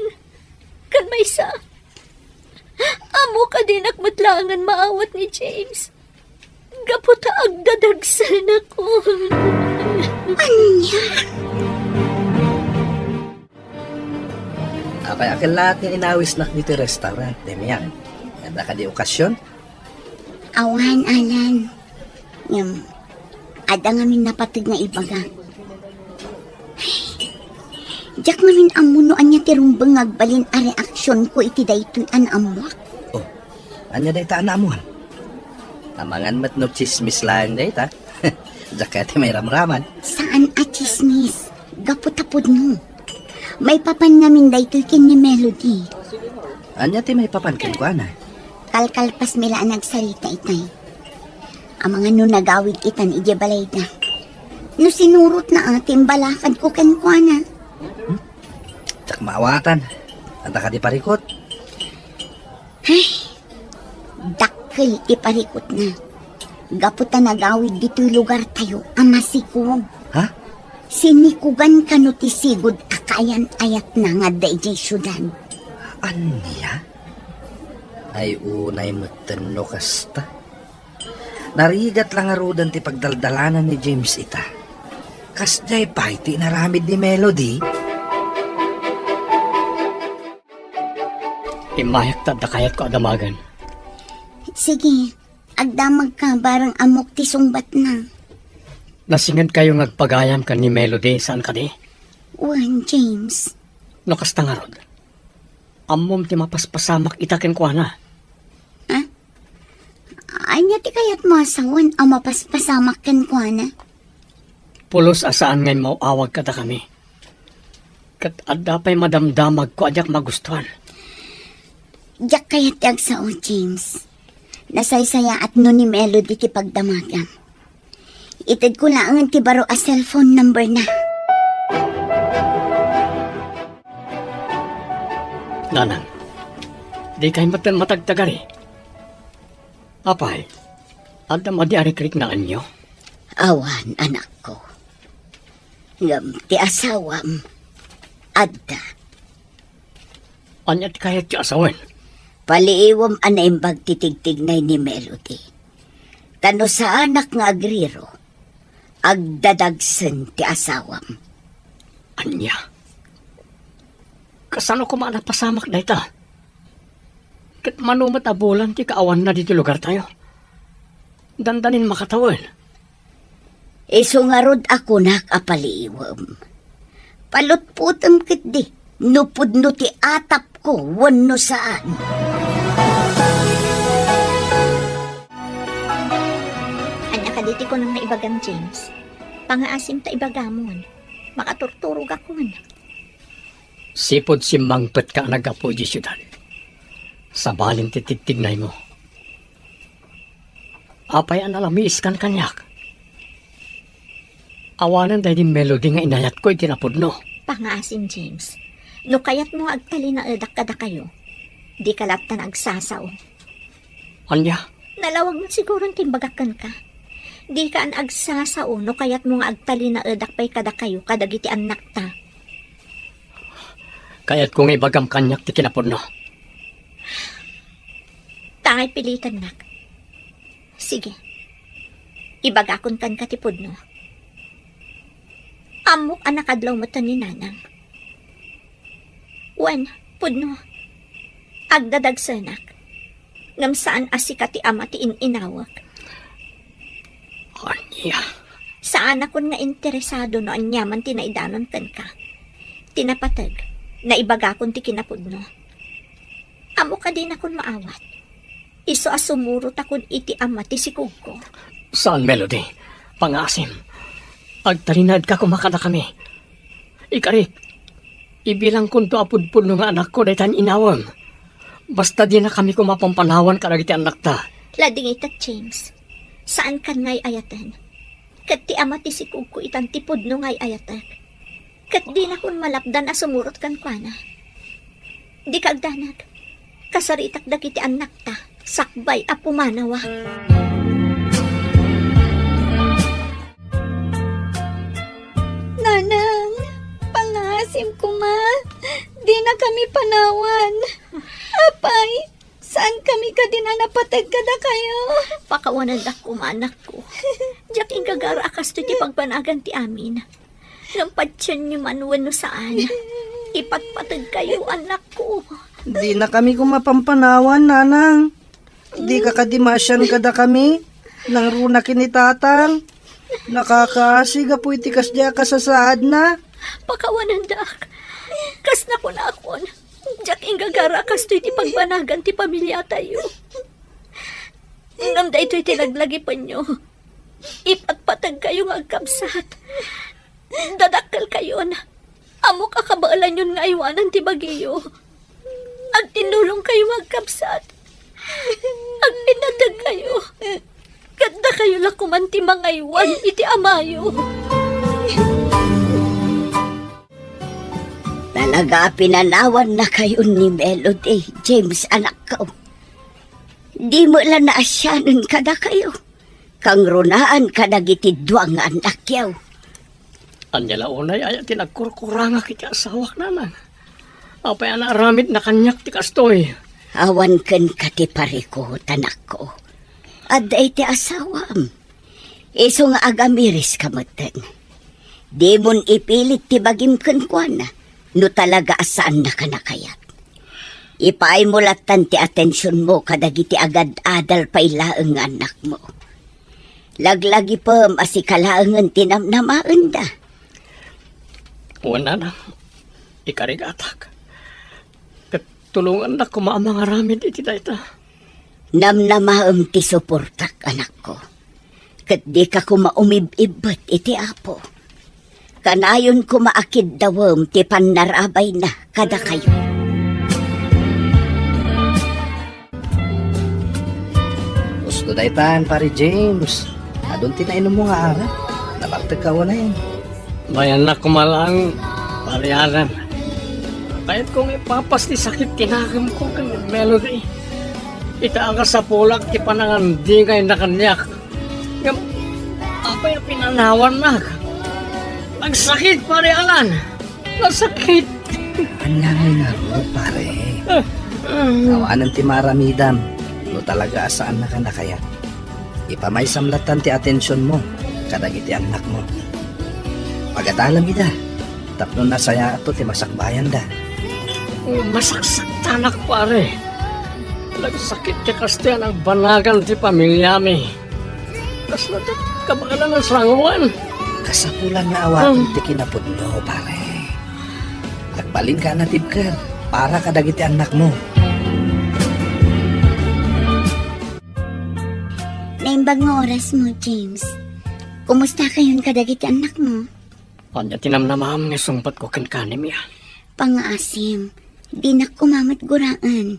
Kan may sa. Amo ka din akmatlangan maawat ni James. Gaputa agdadagsan ako. Anya? Apay akin lahat ng inawis na dito restaurant, Demian. Ganda ka di okasyon? Awan, Alan. Ada ngamin napatig nga ibaga. Jak namin amuno anya tirumbang agbalin a reaksyon ko iti daytoy an amwak. Oh, anya day ta na mo? Tamangan mat no chismis lang day ta. Jakati may ramraman. Saan a chismis? Gaputapod no. May papan namin daytoy kin ni Melody. Anya ti may papankin ko ana. Kalkalpas mila nagsalita itay. Ang mga no nagawid itan ije balayda. No sinurot na ating balakad ko kan ko ana. Tsak maawatan. Anta ka di parikot. Ay, dakkel ti parikot na. Gaputa nagawid dito'y lugar tayo, amasikog. Ha? Sinikugan ka no ti sigod akayan ayat na nga dayjay syudad. Anya? Ay unay matano kasta. Narigat lang arudan ti pagdaldalanan ni James ita. Kasjay pa iti naramid ni Melody. Imayak tada kayat ko adamagan. Sige, agdamag ka barang amok ti sungbat na. Nasingan kayo ngagpagayam ka ni Melody saan ka di? Wan, James. No kasta nga rod. Amom ti mapaspasamak itakin ko na. Anya ti kayat masawan ang mapaspasamak kan ko na. Pulos asaan ngay mauawag kada kami. Kat adda pa'y madamdamag ko adyak magustuhan. Diyak kayat yag sao, James. Nasaysaya at no ni Melody ti pagdamagam. Itid ko lang ang tibaro a cellphone number na. Nanang, di kayo matagtagari. Apay, adda madiari-krik na anyo. Awan, anak ko. Ngam, ti asawam. Adda. Anya ti kayat ti asawen. Paliiwam anaimbag titigtignay ni Melody. Tano sa anak nga agriro. Agdadagsen ti asawam. Anya? Kasano ko maanapasamak na ita? Kat manumat abulan ti kaawan na dito lugar tayo. Dandanin makatawan. Iso nga rod ako nakapaliiwam. Palutputam kit di. Nupod no ti atap ko, wano saan. Iti ko nang naibagan, James. Pangaasim ta ibagamon. Makaturturog akon. Sipod si Mangpet ka nagapo di syudad. Sa balin titigtignay mo. Apay ang alamis kan kanyak. Awanan dahil di melody nga inayat ko itinapod no. Pangaasim, James. No kayat mo agtali na edak kada kayo. Di kalatan agsasaw. Anya, Nalawag mo siguro timbagakan ka. Di ka an agsasaw no kayat mo nga agtali na edak pay kada kayo kadagiti anak ta. kaya't kung ibagam kanyak ti kinapod no. Tangay pilitan nak. Sige. Ibagakon kan katipod no. Amok anak adlaw mo ni nanang. Wan, pudno. Agdadagsanak. Ngam saan asika ti ama ti inawak. Anya, Saan akon nga interesado no anyaman tinaidanon kan ka. Tinapatag na ibagakon ti kinapudno. Amo ka din akon maawat. Iso asumurot akon iti ama ti sikog ko. saan melody? Pangasim. Agtalinad ka kumakada kami. Ikarik, ibilang kunto apudpud nga anak ko dahil tan inawam. Basta di na kami kumapampanawan karagiti anak ta. Lading itat, James. Saan kan ngay ayatan? Kat ti ama ti sikog ko itan tipod no ngay ayatan. Kat di na kun malapdan asumurot kan kwa Di kagdanag. Kasaritak dagiti anak ta. Sakbay a pumanawa. Nanang, pangasim ko ma. Di na kami panawan. Apay, saan kami ka din na napatag kada kayo? Pakawanan ako anak ko. Diyak ingagara akas to ti pagpanagan ti amin. Nampatsyan niyo man wano saan. Ipagpatag kayo anak ko. Di na kami kumapampanawan, nanang. Di ka kadimasyan kada kami. Nang runa kinitatang. Nakakasiga po itikas diya kasasaad na. Pakawanan dak. Kas na ko na akon. Diyak ingagara akas to ti pagpanagan ti pamilya tayo. Ngam da ito'y tinaglagi pa nyo. Ipagpatag kayo nga agkabsat. Dadakkel kayo na. Amo kakabaalan yun nga iwanan ti bagiyo. Agtinulong kayo agkabsat. Agpinatag kayo. Ganda kayo lakuman ti mga iwan iti amayo. Talaga pinanawan na kayo ni Melody, James anak ko. Di mo lang naasyanan kada kayo. Kang runaan kadagiti duwang anak yaw. Anya launay ay tinagkurkuranga kiti asawak naman. Apay anak ramid na kanyak ti kastoy. Awan ken kati pariko tanak ko. Aday ti asawam. Iso nga agamiris kamatan. Di mon ipilit ti bagim ken kuana. No talaga asaan na kanakayat. Ipaay mo latan ti atensyon mo kadagiti agad adal pailaeng anak mo. Laglagi pa masikalaangan tinamnamaan da. Wala na. Ikarigatak. Katulungan na kumaamang aramid iti dayta. Namnamaam ti suportak anak ko. Kat di ka kumaumib-ibat iti apo. Kanayon kumaakid dawam ti panarabay na kada kayo. Gusto daytan, pare James. Adon tinainom mo nga ara. Nabartag ka na yan. Bayan na kumalang pariyanan. Kahit kung ipapas ti sakit tinagam ko kang Melody. Itaan ka sa pulak ti panangandi ngay na kanyak. Ngam, apay pinanawan na. Nagsakit pariyanan. Nasakit. Ang langay nga ro, pare. Awanan ti maramidam. No talaga asaan na ka na kaya. Ipamay samlatan ti atensyon mo. Kadagiti anak mo. Pagatalam ida. Tapno na saya ato ti masakbayan da. Masaksak tanak pare. Nagsakit ti kastiyan ang banagan ti pamilya mi. Tas na ti kabagalan ng sranguan. Kasapulan nga awatin ti kinapudno, pare. Nagbalin ka na tibker. Para kadagiti anak mo. Naimbang nga oras mo, James. Kumusta kayon kadagiti anak mo? Anya tinamnamam nga sungpat ko kankanim ya. Pangaasim, di na kumamat guraan.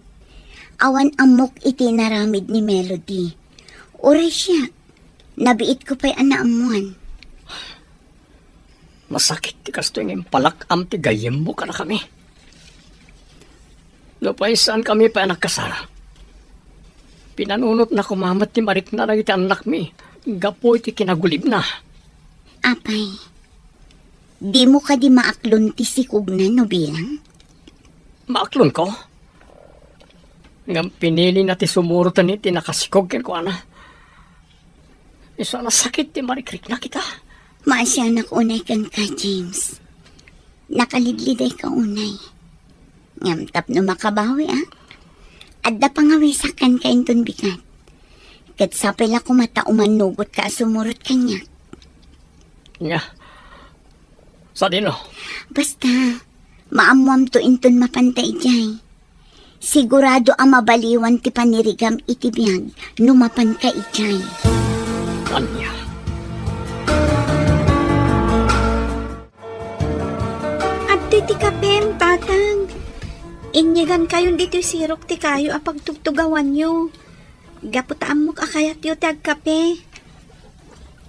Awan amok iti naramid ni Melody. Uray siya, nabiit ko pa'y anaamuan. Masakit ti kasto yung palakam ti gayem mo ka na kami. Lupay saan kami pa nagkasara. Pinanunot na kumamat ti marik na lang iti anak mi. Gapo iti kinagulib na. Apay, di mo ka di maaklon ti sikog na no bilang? Maaklon ko. Ngam pinili na ti sumurutan iti nakasikog ken ko ana. Iso na sakit ti marikrik na kita. Maasyanak unay kan ka, James. Nakalidliday ka unay. Ngamtap no makabawi, ah. Adda pangawisakan ka inton bigat. Kat sapay la kumata umanugot ka sumurot kanya. Nga. Sa dino. Basta, maamuam to inton mapantay jay. Sigurado ang mabaliwan ti panirigam iti biyag numapan ka ijay. Kanya. Adto ti kapem, tatang. Inyagan kayon dito sirok ti kayo apag tugtugawan nyo. Gaputaan mo kakayat yo ti agkape.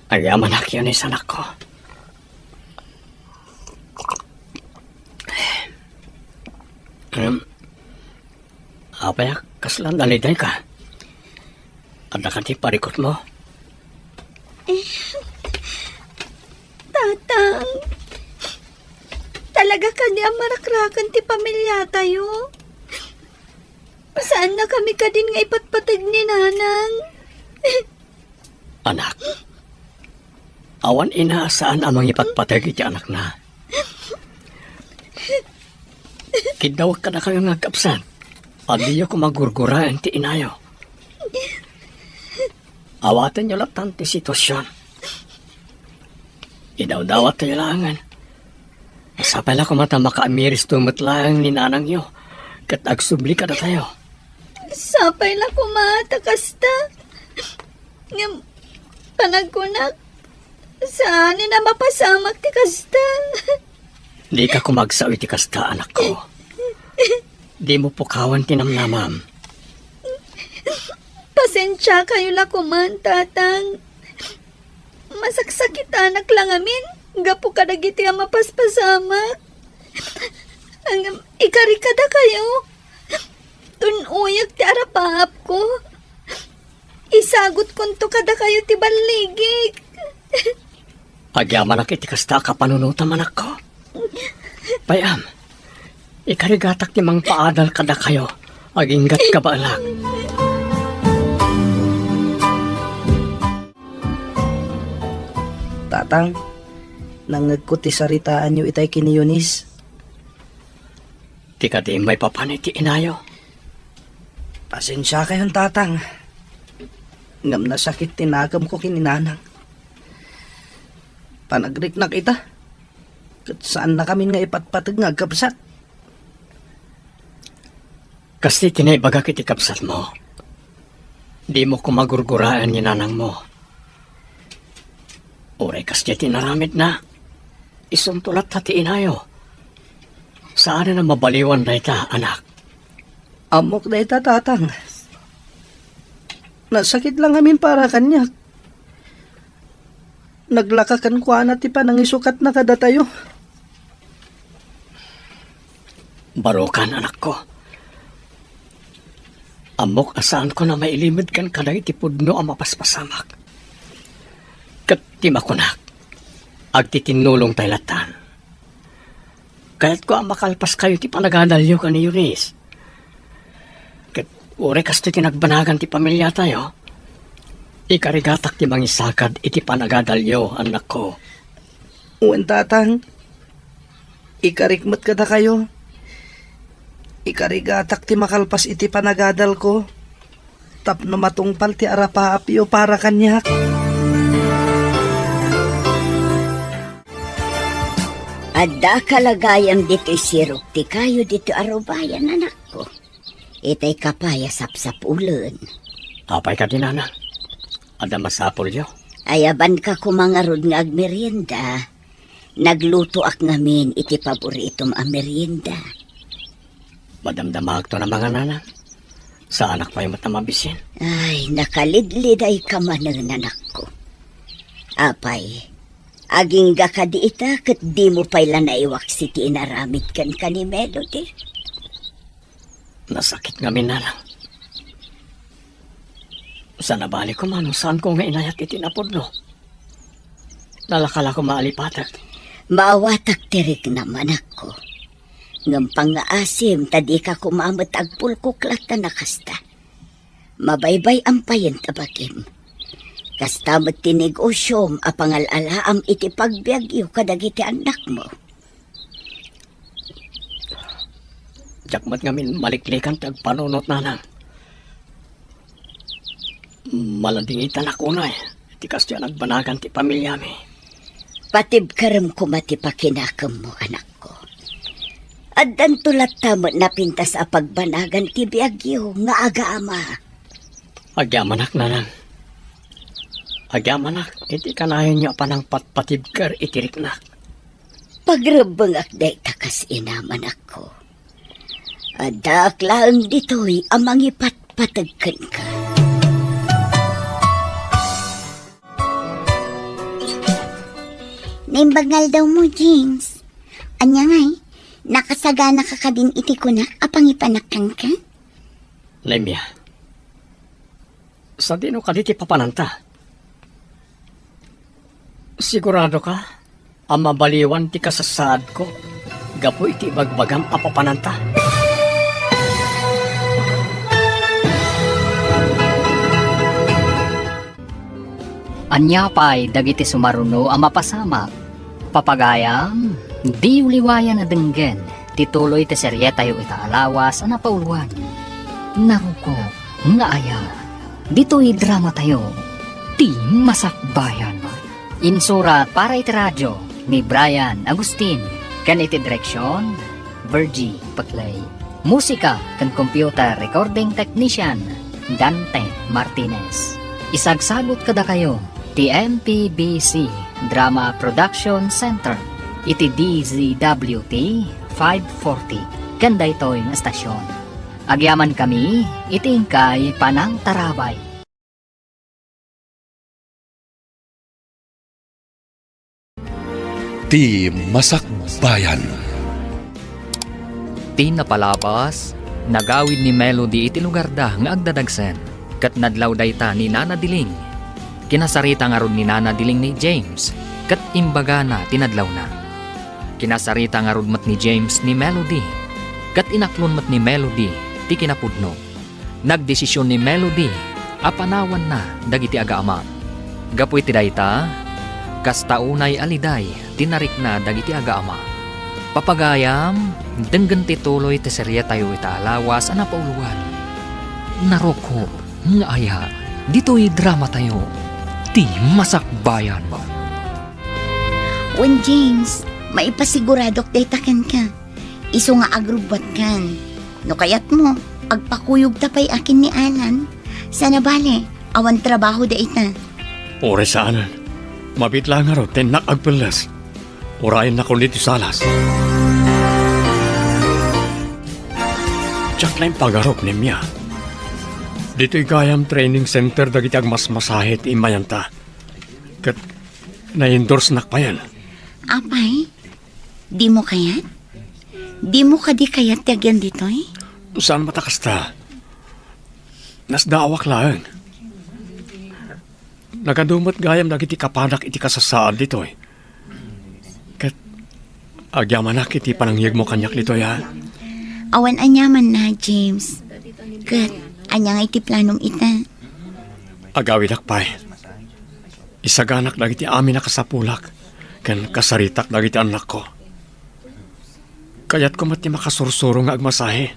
Ayaman na yun anak ko. Apaya, kaslan daliday ka. Ada ka ti parikot mo. Tatang, talaga ka di ang marakrakan ti pamilya tayo. Saan na kami ka din nga ipatpatag ni nanang? Anak, awan ina saan amang ipatpatag iti anak na. Kidawag ka na kayo nga kapsan. Adiyo ko magurguraan ti inayo. Awatan nyo lang ti sitwasyon. Idawdawat tayo langan. Sapay lang kumata makaamiris tumatlang ni nanang nyo. Kat agsubli ka na tayo. Sapay na kumata kasta. Ngam, panagkunak. Saan na mapasamak ti kasta? Di ka kumagsaw iti kasta, anak ko. Di mo pukawan tinamnamam. Pasensya kayo la kuman, tatang. Masaksakit anak lang amin. Gapo ka dagiti ang mapaspasamak. Ang ikarikada kayo. Tunuyag ti arapahap ko. Isagot kunto kada kayo ti baligig. Agyaman ak iti kasta kapanunutam, anak ko. Payam, ikarigatak ti mang paadal kada kayo. Aginggat ka ba alang? Tatang, nangagko ti saritaan nyo itay kini Yunis. Di ka di may papanit ti inayo. Pasensya kayon, tatang. Ngam na sakit tinagam ko kininanang. Panagrik na kita. Kat saan na kami nga ipatpatag nga kapsat. Kasi tinaibaga kiti kapsat mo. Di mo kumagurguraan ni nanang mo. Oray kasi tinaramid na. Isumtulat hati inayo. Saan na mabaliwan na ita, anak? Amok na ita, tatang. Nasakit lang amin para kanya. Naglakakan ko na ti panangisukat na kada tayo. Barukan, anak ko. Amok asaan ko na mailimid kan kaday ti pudno ang mapaspasamak. Kat ti makunak. Agtitinulong tayo latan. Kaya't ko ang makalpas kayo ti panagadalyo ka ni Eunice. Kat ure kasto tinagbanagan ti pamilya tayo. Ikarigatak ti mangisakad iti panagadalyo, anak ko. Uwan, tatang. Ikarikmat kada kayo. Ikarigatak ti makalpas iti panagadal ko. Tapno matungpal ti arapaapyo para kanyak. Adda kalagayam dito sirok ti kayo dito arubayan, anak ko. Itay kapaya sapsap ulan. Apay ka din, anak. Ada masapol yo. Ayaban ka kumangarod nga agmerienda. Nagluto ak ngamin iti paboritom a merienda. Madamdamag to na mga nanang. Sa anak pa yung matamabisin. Ay, nakalidlid ay kamanang anak ko. Apay, aging gakadi ita kat di mo pala naiwak si tinaramit kan ni Melody. Nasakit nga minanang. Sa nabali ko man, saan ko nga inayat itinapod no? Nalakala ko maalipatag. Maawatak tirik naman ako. Ngam pangaasim, tadi ka kumamot agpulkuklat na nakasta. Mabaybay ang payen tabagim. Kasta mo't tinigosyom a pangalalaam iti pagbiagyo kadagiti anak mo. Jakmat ngamin maliklikan tag panunot nanang. Malanding itan ako na eh. Iti kastya nagbanagan ti pamilya mi. Patib karam kumati pakinakam mo, anak ko. Addan tulat tamo napintas a pagbanagan ti biagyo nga aga-ama. Agyamanak nanang. Agyamanak, iti kanayon niya pa ng patpatibkar itirik na. Pagrabang akday takas inaman ako. Adak lang dito'y amang ipatpatagkan ka. Naimbagal daw mo, James. Anya ngay, nakasagana ka ka din iti kunak apang ipanakang ka? Lemya, sa dino ka diti papananta? Sigurado ka, ang mabaliwan ti kasasad ko, gapo iti bagbagam a papananta. Anya pa'y dagiti sumaruno ang mapasama. Papagayam, di uliwayan na denggen, tituloy ti serye tayo itaalawas ang napauluan. Naruko, nga aya, dito'y drama tayo, ti masakbayan. Insurat para iti radyo ni Brian Agustin, kan iti direksyon, Virgie Paclay. Musika kan computer recording technician, Dante Martinez. Isagsagot kada kayo, ti MPBC Drama Production Center, iti DZWT 540, kanda ito'y nga stasyon. Agyaman kami, iti ingkay Panang Tarabay. Ti Masakbayan. Ti napalabas, nagawid ni Melody iti lugar da nga agdadagsen, kat nadlaw dayta ni Nana Diling. Kinasarita nga ron ni Nana Diling ni James, kat imbaga na tinadlaw na. Kinasarita nga ron mat ni James ni Melody, kat inaklon mat ni Melody ti kinapudno. Nagdesisyon ni Melody, apanawan na dagiti agaama. Gapu iti dayta, kasta unay aliday, tinarik na dagiti agaama. Papagayam, denggan ti tuloy ti serye tayo itaalawas ang napauluan. Naroko, nga aya, dito'y drama tayo, ti masakbayan. Wen, James, maipasiguradok daytakan ka. Iso nga agrubbat kan. No kayat mo, agpakuyog tapay akin ni Alan. Sana bale, awan trabaho da ita. Ore saanan, mabitla nga ron, tenak agpelas. Orayin na kung dito salas. Tsak na yung pagarop ni Mia. Dito'y gayam training center dagiti agmasmasahit imayanta. Kat na-endorse nak pa yan. Apay, di mo kayat? Di mo ka di kayat tagyan dito eh? Saan matakasta? Nasdaawak lang. Nagadumot gayam dagiti kapanak iti kasasaan dito eh. Kat agyamanak iti panangyag mo kanyak dito ya. Awan anyaman na, James. Kat, anya nga iti planong ita. Agawid akpay. Isaganak dagiti amin na kasapulak. Kan kasaritak dagiti anak ko. Kayat ko mati makasursuro nga agmasahe.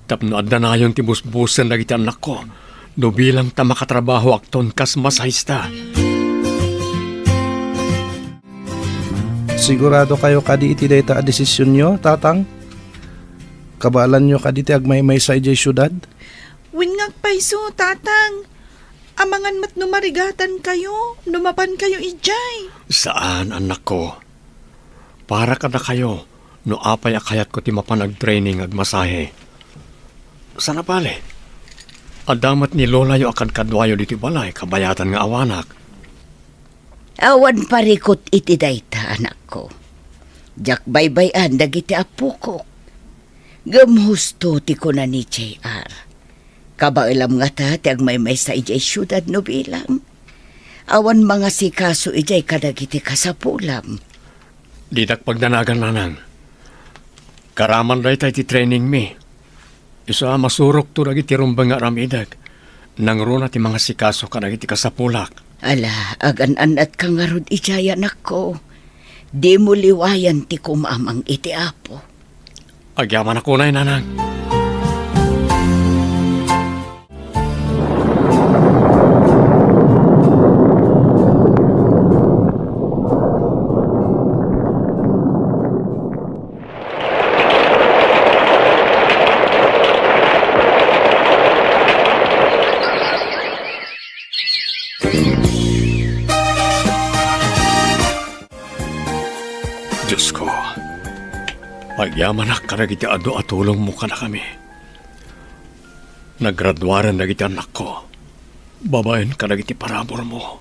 Tapno adda na yung tibusbusan dagiti anak ko. No bilang ta makatrabaho akton kas masahista. Sigurado kayo kadi iti dayta a desisyon nyo, tatang? Kabalan nyo kadi ti agmay-may sa ijay syudad? Wingag paiso, tatang. Amangan mat numarigatan kayo, numapan kayo ijay. Saan, anak ko? Para ka na kayo, no apay akayat ko ti mapanag-training ag masahe. Sana pale? Adamat ni Lola yo akan kadwayo diti balay, kabayatan nga awanak. Awan parikot iti dayta, anak ko. Jak baybayan dagiti apo ko. Gamhusto ti ko na ni JR. Kabailam nga ta, ti agmay sa ijay syudad no bilang. Awan mga sikaso ijay kadagiti kasapulam. Didak pagdanagan nanang. Karaman day tayo ti training mi. Isa masurok to dagiti rumbang nga ramidag. Nangruna ti mga sikaso kadagiti kasapulak. Ala, agan-an at kangarod ijay anak ko. Di mo liwayan ti kumamang iti apo. Agyaman ako na nanang. Diyos ko, pagyaman na karagiti ado at tulong mo ka na kami. Nagradwaran na giti anak ko. Babayin karagiti parabor mo.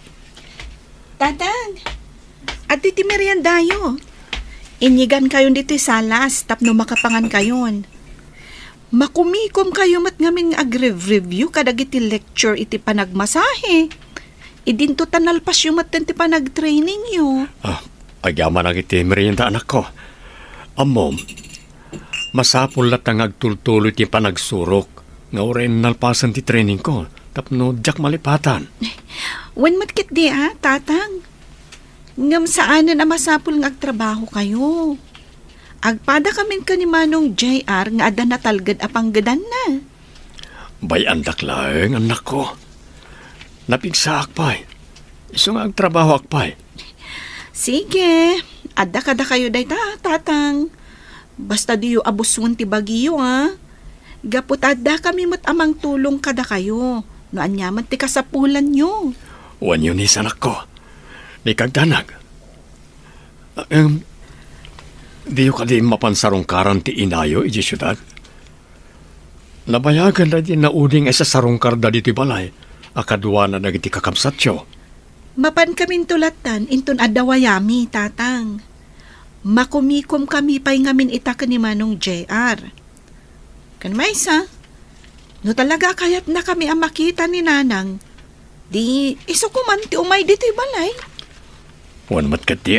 Tatang, at iti meriendayo. Inyigan kayon dito salas, tapno makapangan kayon. Makumikom kayo mat ngamin ag-review kadagiti lecture iti panagmasahe. Idinto tanalpas yung mat ti panag-training yo. Agyaman ang iti merienda anak ko. Amom, masapul lat ang agtultuloy ti panagsurok. Nga orin nalpasan ti training ko. Tapno jak malipatan. Wen matkit di tatang. Ngam saanan ang masapul ng agtrabaho kayo. Agpada kamin ka ni Manong JR nga ada natalgad apanggadan na. Bayan daklaeng anak ko. Napigsa akpay. Iso nga agtrabaho akpay. Sige, ada kada kayo day tatang. Basta diyo abusun ti bagiyo Gapot ada kami mat amang tulong kada kayo. No anyaman ti kasapulan nyo. Wan yun is anak ko. Ni kagdanag. Diyo ka di mapansarong karan ti inayo iji syudad. Nabayagan na di nauding sa sarongkar da dito balay. Akadwa na nagiti kakamsatyo. Mapan kaming tulatan inton adawayami, tatang. Makumikom kami pa'y ngamin itaka ni Manong JR. Kan maysa, no talaga kayat na kami ang makita ni Nanang, di iso kuman ti umay dito balay. Wan matkat di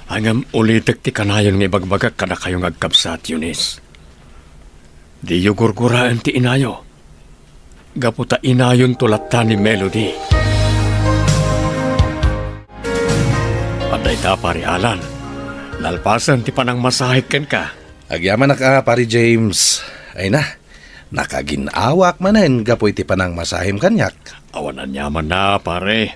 Hangam ulitek ti kanayon nga bagbagak kada kayong agkabsat, Eunice. Di yu gurguraan ti inayo. Gaputa inayon tulatan ni Melody. Paday ta parialan. Lalpasan ti panang masahikan ka. Agyaman na ka, pari James. Ay na, nakaginawak manen gapoy ti panang masahim kanyak. Awanan yaman na, pare.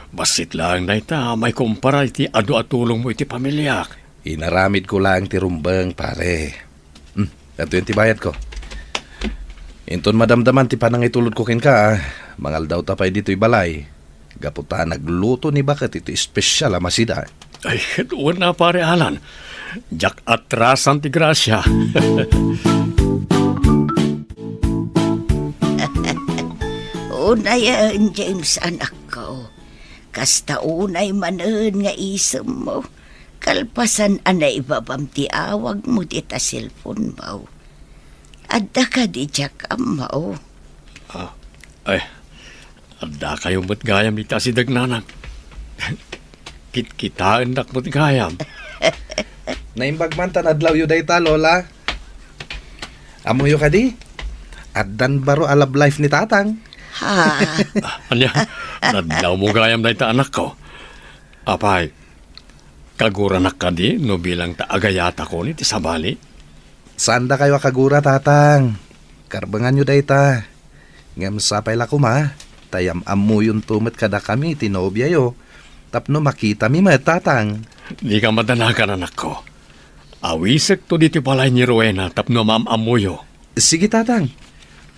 Basit lang na ita, may kumpara iti ado at tulong mo iti pamilyak. Inaramid ko lang ti rumbang, pare. Ito yung tibayad ko. Inton madamdaman ti panang itulod ko kin ka, mangal daw tapay dito balay. Gaputa nagluto ni bakat ito espesyal amasida. Ay, doon na pare Alan. Jak atrasan ti grasya. Unayan, James, anak ko. Kasta unay manen nga isem mo. Kalpasan anay babam ti awag mo di ta cellphone mo. Adda ka di jak amaw. Ay, adda kayo mo't gayam di ta si Dagnanang. Kitaan dak mo't gayam. Naimbag man tanadlaw yu dayta, Lola. Amuyo ka di? Addan baro alab life ni tatang. Ha? Anya, nadlaw mo gayam na ita anak ko. Apay, kaguranak ka di no bilang taagayata ko ni ti sabali. Saan da kayo kagura, tatang? Karbangan nyo dayta. Ngam sapay la kuma. Tayam amuyon tumet kada kami tinobya yo. Tapno makita mi tatang. Di ka madanakan anak ko. Awisek to dito palay ni Rowena tapno maam amuyo. Sige, tatang.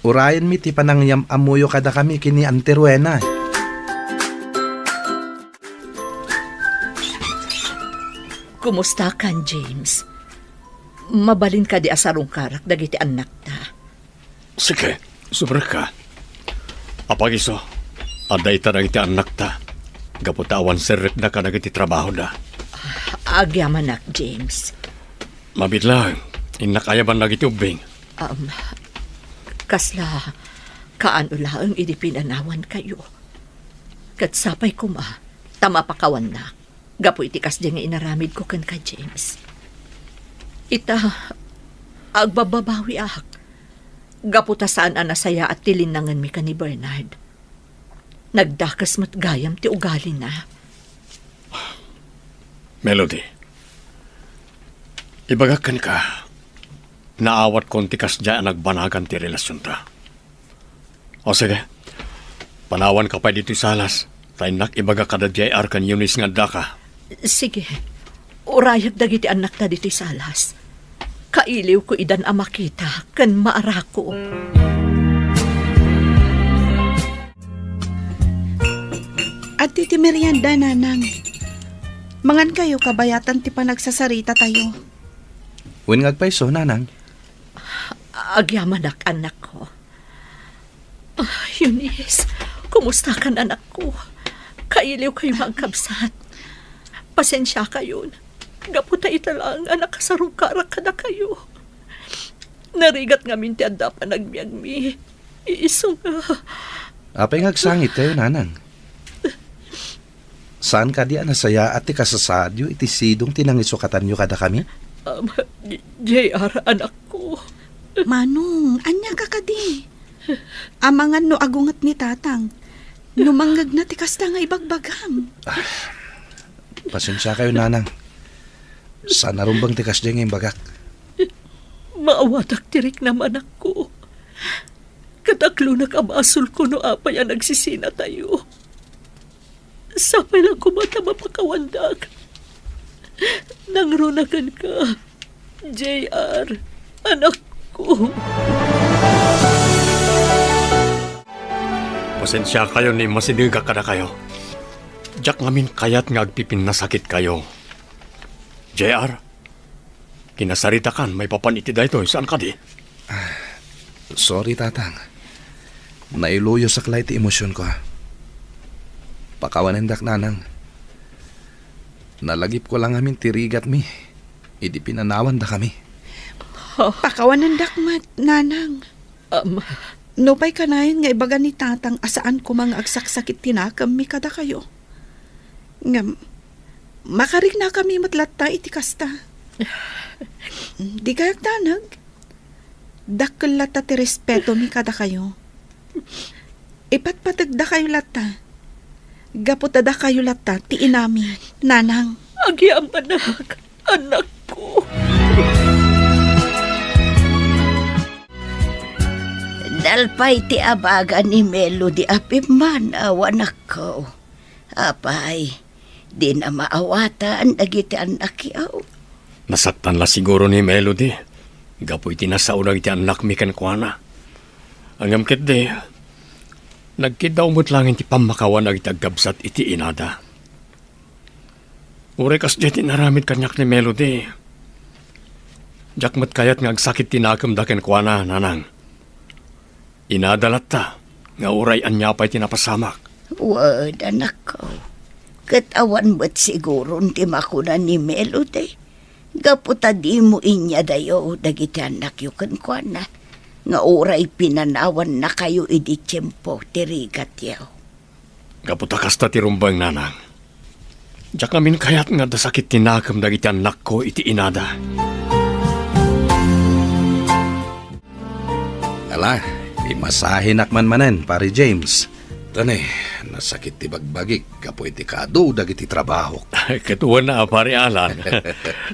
Urayan mi ti panangyam amuyo kada kami kini Anteruena. Kumusta kan, James? Mabalin ka di asarong karak dagiti anak ta. Sige, sobra ka. Apagiso, aday ta na iti anak ta. Gaputawan seret na ka nagiti trabaho na. Agyamanak, James. Mabitlang, inakayaban nagiti ubing. Kasla, kaano lang idi pinanawan kayo. Katsapay ko ma, tama pakawan na. Gapo itikas di nga inaramid ko kan ka, James. Ita, agbababawi ak. Gapo ta saan anasaya at tilinangan mi ka ni Bernard. Nagdakas mat gayam ti ugali na. Melody, ibagakan ka. Naawat kong tikas dyan nagbanagan ti relasyon ta. O sige, panawan ka pa dito salas. Tayo ibaga ka da dyan arkan yunis nga daka. Sige, urayag dagiti anak ta dito salas. Kailiw ko idan amakita kan maarako. At ti merienda, Nanang. Mangan kayo kabayatan ti panagsasarita tayo. Wen ngagpaiso, Nanang. Agyamanak anak ko. Eunice, kumusta kan anak ko? Kailiw kayo magkabsat. Pasensya kayo. Gaputa italang anak kasarong-karak kada kayo. Narigat nga minti anda pa nagbiag mi. Iiso nga. Apay ngagsangit kayo, Nanang. Saan ka di anasaya at ti kasasadyo iti sidong tinangisukatan nyo kada kami? JR, anak ko. Manong, anya ka kadi. Amangan no agungat ni tatang. Numanggag na ti kasta nga ibagbagam. Pasensya kayo, Nanang. Sana rumbang tikas dyan ngayong bagak. Maawatak tirik naman ako. Kataklo na kamasol ko no apay ang nagsisina tayo. Sapay lang kumata mapakawandak. Nangrunakan ka, JR, anak ko. Pasensya kayo ni masiniga ka na kayo. Diyak ngamin kayat nga agpipin na sakit kayo. JR, kinasarita kan, may papaniti da ito. Saan ka di? Sorry, tatang. Nailuyo sa klay ti emosyon ko. Pakawanindak, Nanang. Nalagip ko lang amin tirigat mi. Idi pinanawan da kami. Pakawanan dakmat, Nanang. Nopay kanayon nga ibaga ni tatang asaan ko mga agsaksakit tinakam mi kada kayo. Nga, makarig na kami matlatta iti kasta. Di kayak tanag. Dakkel lata ti respeto mi kada kayo. Ipatpatagda kayo lata. Gaputada kayo lata ti inami, Nanang. Agyam anak ko. Dalpay ti abaga ni Melody apiman awan ako. Apay, di na maawatan dagiti anak yaw. Nasaktan la siguro ni Melody. Gapoy tinasaunag iti anak mi kan kuana. Angam ket de, nagkidaw mo't lang iti pamakawan ag itagabsat iti inada. Urekas di tinaramid kanyak ni Melody. Jakmat kayat nga agsakit tinakam da ken kuana, Nanang. Inadalat ta, nga uray anya pa'y tinapasamak. Wad, anak ko. Katawan ba't siguro ti makuna ni Melody? Gaputa di mo inya dayo dagiti anak yu kankwana. Nga uray pinanawan na kayo idi tiyempo tirigat yaw. Gaputa kasta ti rumbang, Nanang. Diyak namin kayat nga dasakit tinakam dagiti anak ko iti inada. Ala, imasahin akman manen, pare James. Tanay, nasakit ti bagbagik, kapoy ti kado dagiti trabaho. Ketuan na, pare Alan.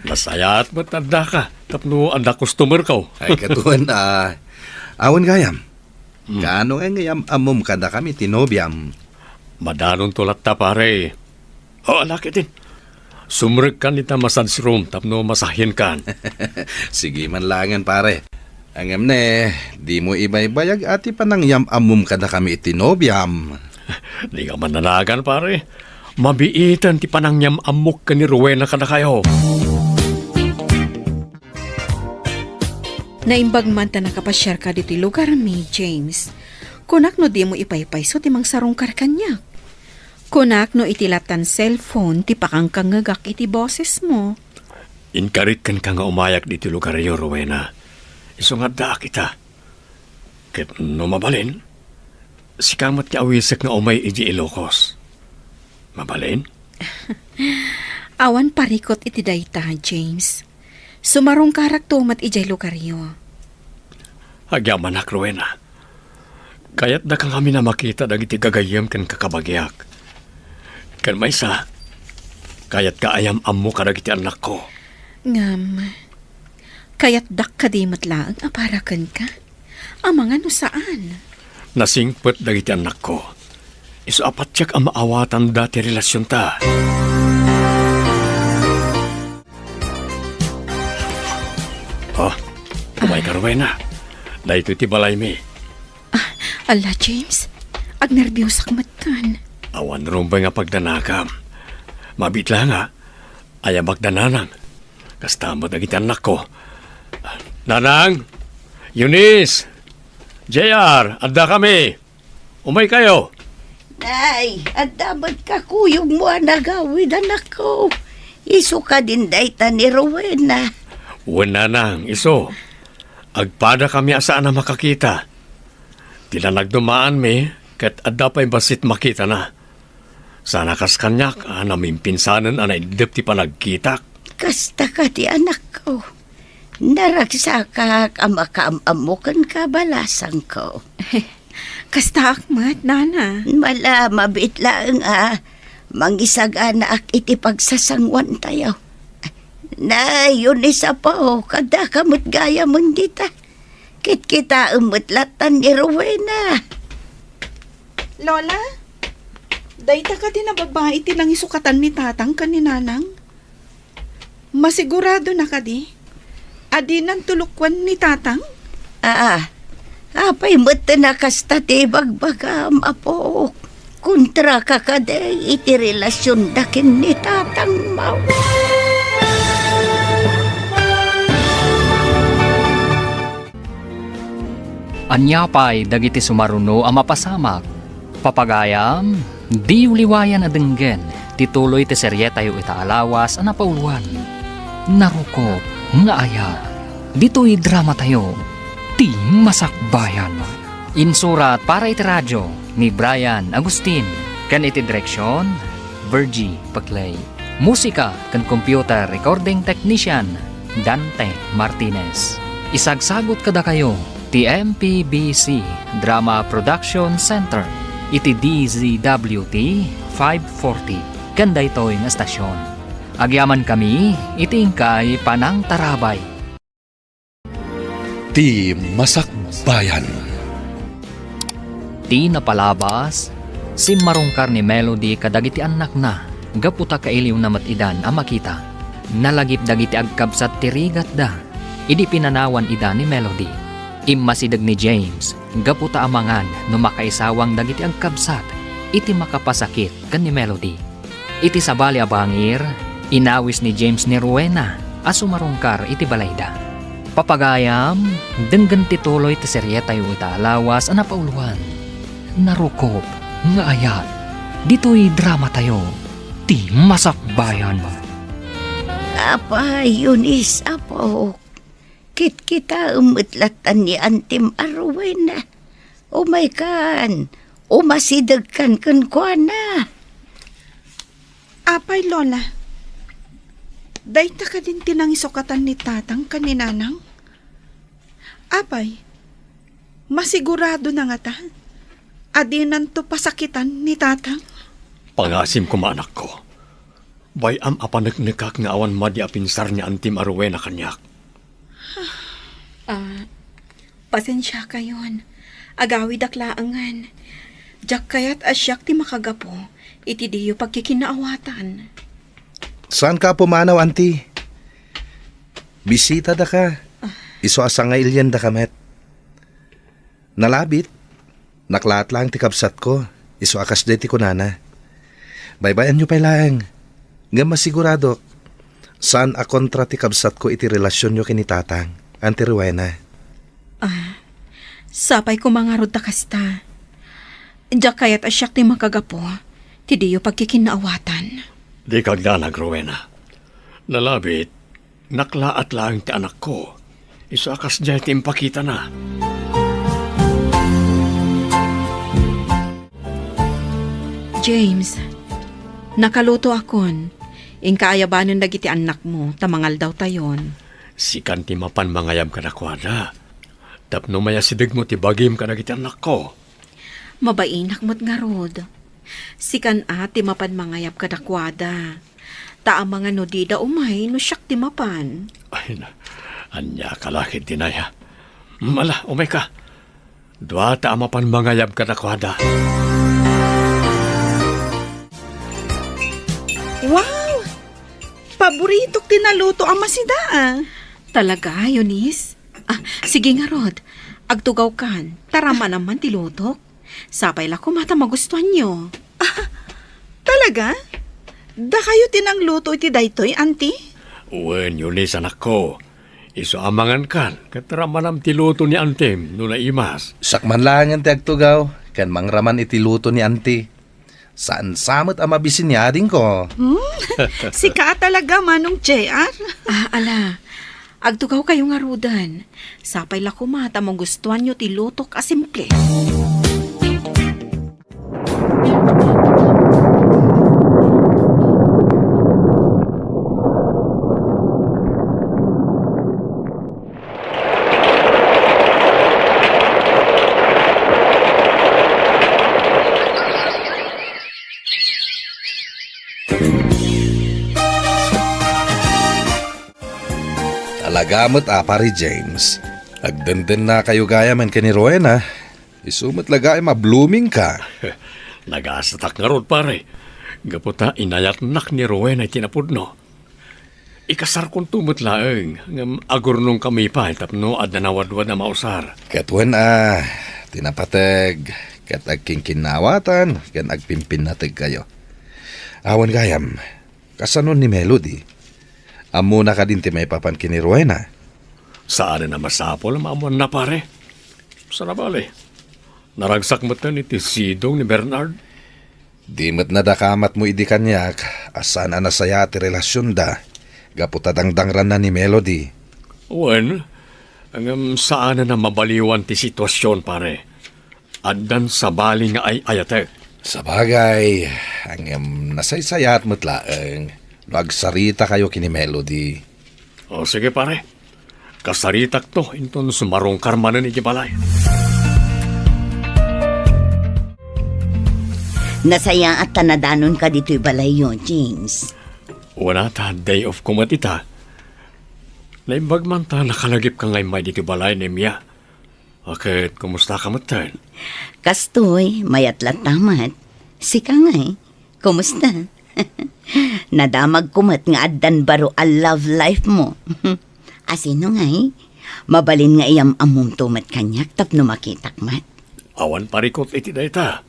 Nasaya at matanda ka. Tapno anda customer ko. Ay, katuan na. Awan gayam. Kaano nga ngayam amom kada kami tinobyam. Madanon tulat ta, pare. O, anak itin. Sumrek kan ita massage room tapno masahin kan. Sige man langan, pare. Angam ne, di mo ibay-bayag ati panangyam amum kada kami itinobyam. Di ka mananagan, pare. Mabiitan ti panangyam amok ka ni Rowena kada kayo. Naimbag man ta nakapasyar ka dito lugar mi, James. Kunak no di mo ipaypayso ti mang sarungkar kanya. Kunak no itilatan cellphone ti pakangkangagak iti boses mo. Inkarit kan ka nga umayak dito lugar yo, Rowena. Isungat da kita. Ket no mabalin, si kamat ti awisak nga umay iji Ilocos. Mabalin? Awan parikot iti dayta, James. Sumarong karak tumat ijay lugaryo. Agyaman ak, Rowena. Kaya't da kang kami na makita dagiti gagayam kan kakabagyak. Kan may sa, kaya't kaayam ammo kadagiti anak ko. Ngam, kaya't dak kadimat laang aparakan ka? Amang ano saan? Nasingpet dagiti anak ko. Isu apat siyak ang maawatan dati relasyon ta. Oh, umay ka, Rowena. Dahito iti balay mi. Ala, James. Agnerbyos akmatan. Awan rumbay nga pagdanakam. Mabitla nga, ay magdananang. Kastamot dagiti anak ko. Nanang! Eunice! JR! Adda kami! Umay kayo! Ay, at dapat kakuyog mo ang nagawid, anak ko. Iso ka din dayta ni Rowena. Wala nang, iso. Agpada kami asaan na makakita. Tila nagdumaan mi, kat adda pa'y basit makita na. Sana kas kanyak, namin pinsanan anay depti pa nagkitak. Kasta ka ti anak ko. Naragsakak ang makaamamukan ka balasang ko. Kasta akmat, nana. Mala, mabit lang mangisag-anak iti pagsasangwan tayo. Na, yun isa pa kada kamot gaya mong dita. Kit kita umutlatan ni Rowena. Lola, dayta ka din na babae tinang isukatan ni tatang kaninanang. Masigurado na ka di? Adi ng tulukwan ni tatang? Apay mo't na kasta ti bagbagam, apo. Kontra ka kaday iti relasyon dakin ni tatang mau. Anyapay dagiti sumaruno ang mapasamak. Papagayam, di uliwayan adenggen, tituloy ti serye tayo itaalawas ang napauluan. Narukop, nga aya, dito'y drama tayo, ti masakbayan. Insurat para iti radyo ni Brian Agustin, kan iti direksyon, Virgie Paclay. Musika kan computer recording technician, Dante Martinez. Isagsagot kada kayo, ti MPBC Drama Production Center, iti DZWT 540, kanda ito'y nga stasyon. Agyaman kami, itingkay panang tarabay. Ti Masakbayan. Ti napalabas, si marungkar ni Melody kadagiti anak na, gaputa kailiw na matidan ang makita. Nalagip dagiti agkabsat ti rigat da, idi pinanawan ida ni Melody. Immasidag ni James, gaputa amangan no makaisawang dagiti agkabsat, iti makapasakit kan ni Melody. Iti sabali abangir, inawis ni James ni Rowena, asumarungkar iti balayda. Papagayam, denggan tituloy ti serye tayo itaalawas ang napauluan. Narukop, nga ayat, dito'y drama tayo, ti masakbayan. Apa, Eunice, apo. Kit kita umutlatan ni Antim Rowena. Umay kan, umasidag kan kwa na. Apay, Lola. Dayta ka din tinang isukatan ni tatang kaninanang? Apay, masigurado na nga ta. Adinan to pasakitan ni tatang? Pangasim ko maanak ko. Bayam apanagnikak nga awan madi apinsar ni Antim Rowena kanyak. Pasensya kayon. Agawid aklaangan. Jak kayat asyak ti makagapo. Iti diyo pagkikinaawatan. Saan ka pumanaw, auntie? Bisita da ka. Iso asa nga ilyanda kamet. Nalabit. Naklaat lang ti kabsat ko. Iso akas de ti kunana. Baybayan nyo pa lang. Nga masigurado. Saan a kontra ti kabsat ko iti relasyon nyo kinitatang. Auntie Rowena. Sapay ko mga rod kasta. Diyak kayat asyak ti makagapo. Ti diyo pagkikinaawatan. Di kagdanag, Rowena. Nalabit, naklaat lang ti anak ko. Iso akas dyan ti impakita na. James, nakaluto akon. Ingkaayabanon dagiti anak mo, tamangal daw tayon. Si kanti mapan mangayam ka na kwada. Tapno maya sidig mo ti bagim ka na giti anak ko. Mabainak mo't nga rod. Sikan ti mapan mangayap kadakwada. Taang mga nodida umay no siyak ti mapan. Ay na, anya kalakit dinaya. Mala, umay ka. Dua ta mapan mangayam ka na kwada. Wow! Paborito tinaluto ang masida Talaga, Eunice? Sige nga rod. Agtugaw kan. Tarama naman tilutok. Sapay la kumata magustuhan nyo. Talaga? Da kayo tinang luto iti daytoy, auntie? Wen, Eunice anak ko. Iso amangan kan. Kataramanam ti luto ni Antem no na imas. Sakman lang ang tiagtugaw. Kan mangraman iti luto ni auntie. Saan samot ang mabisin niya din ko? Sika talaga, Manong JR. Ala. Agtugaw kayo nga rudan. Sapay la kumata magustuhan nyo ti lutok a simple. Talagamot pari James. Agdenden na kayo gaya man ka ni Rowena. Isumot laga ay ma-blooming ka. Nagasatak nga rod pare. Gaputa inayat nak ni Rowena ay tinapudno. Ikasar kong tumot laeng. Ngam agurnong kami pa tapno ad nawadwad na mausar. Katwan tinapateg. Kat agkingkinawatan. Kan agpimpin natig kayo. Awan gayam. Kasanon ni Melody. Amo na ka din ti may papan kini Rowena. Saan na masapol maamuan na pare? Sarabali. Naragsak mo ito ni Sidong ni Bernard. Di mo't nadakamat mo idi kanyak. Asan nasaya ti relasyon da. Gaputa dangdangran na ni Melody. Wen, ang saan na mabaliwan ti sitwasyon pare. Addan sa bali nga ay ayatek. Sabagay, ang nasaysayat mo't laeng. Nagsarita kayo kini Melody. O sige pare. Kasaritak to inton sumarong karmanan iti balay. Nasaya at tanadanon ka dito'y balay yun, James. Wala ta, day of kumatita. Naimbag man ta nakalagip ka ngay may dito'y balay ni Mia. Bakit, kumusta ka matan? Kastoy, mayat latamat. Sika ngay, kumusta? Nadamag kumat nga addan baro a love life mo. Asino ngay, mabalin nga iyam among tumat kanyak tapno makitak mat. Awan parikot iti dayta.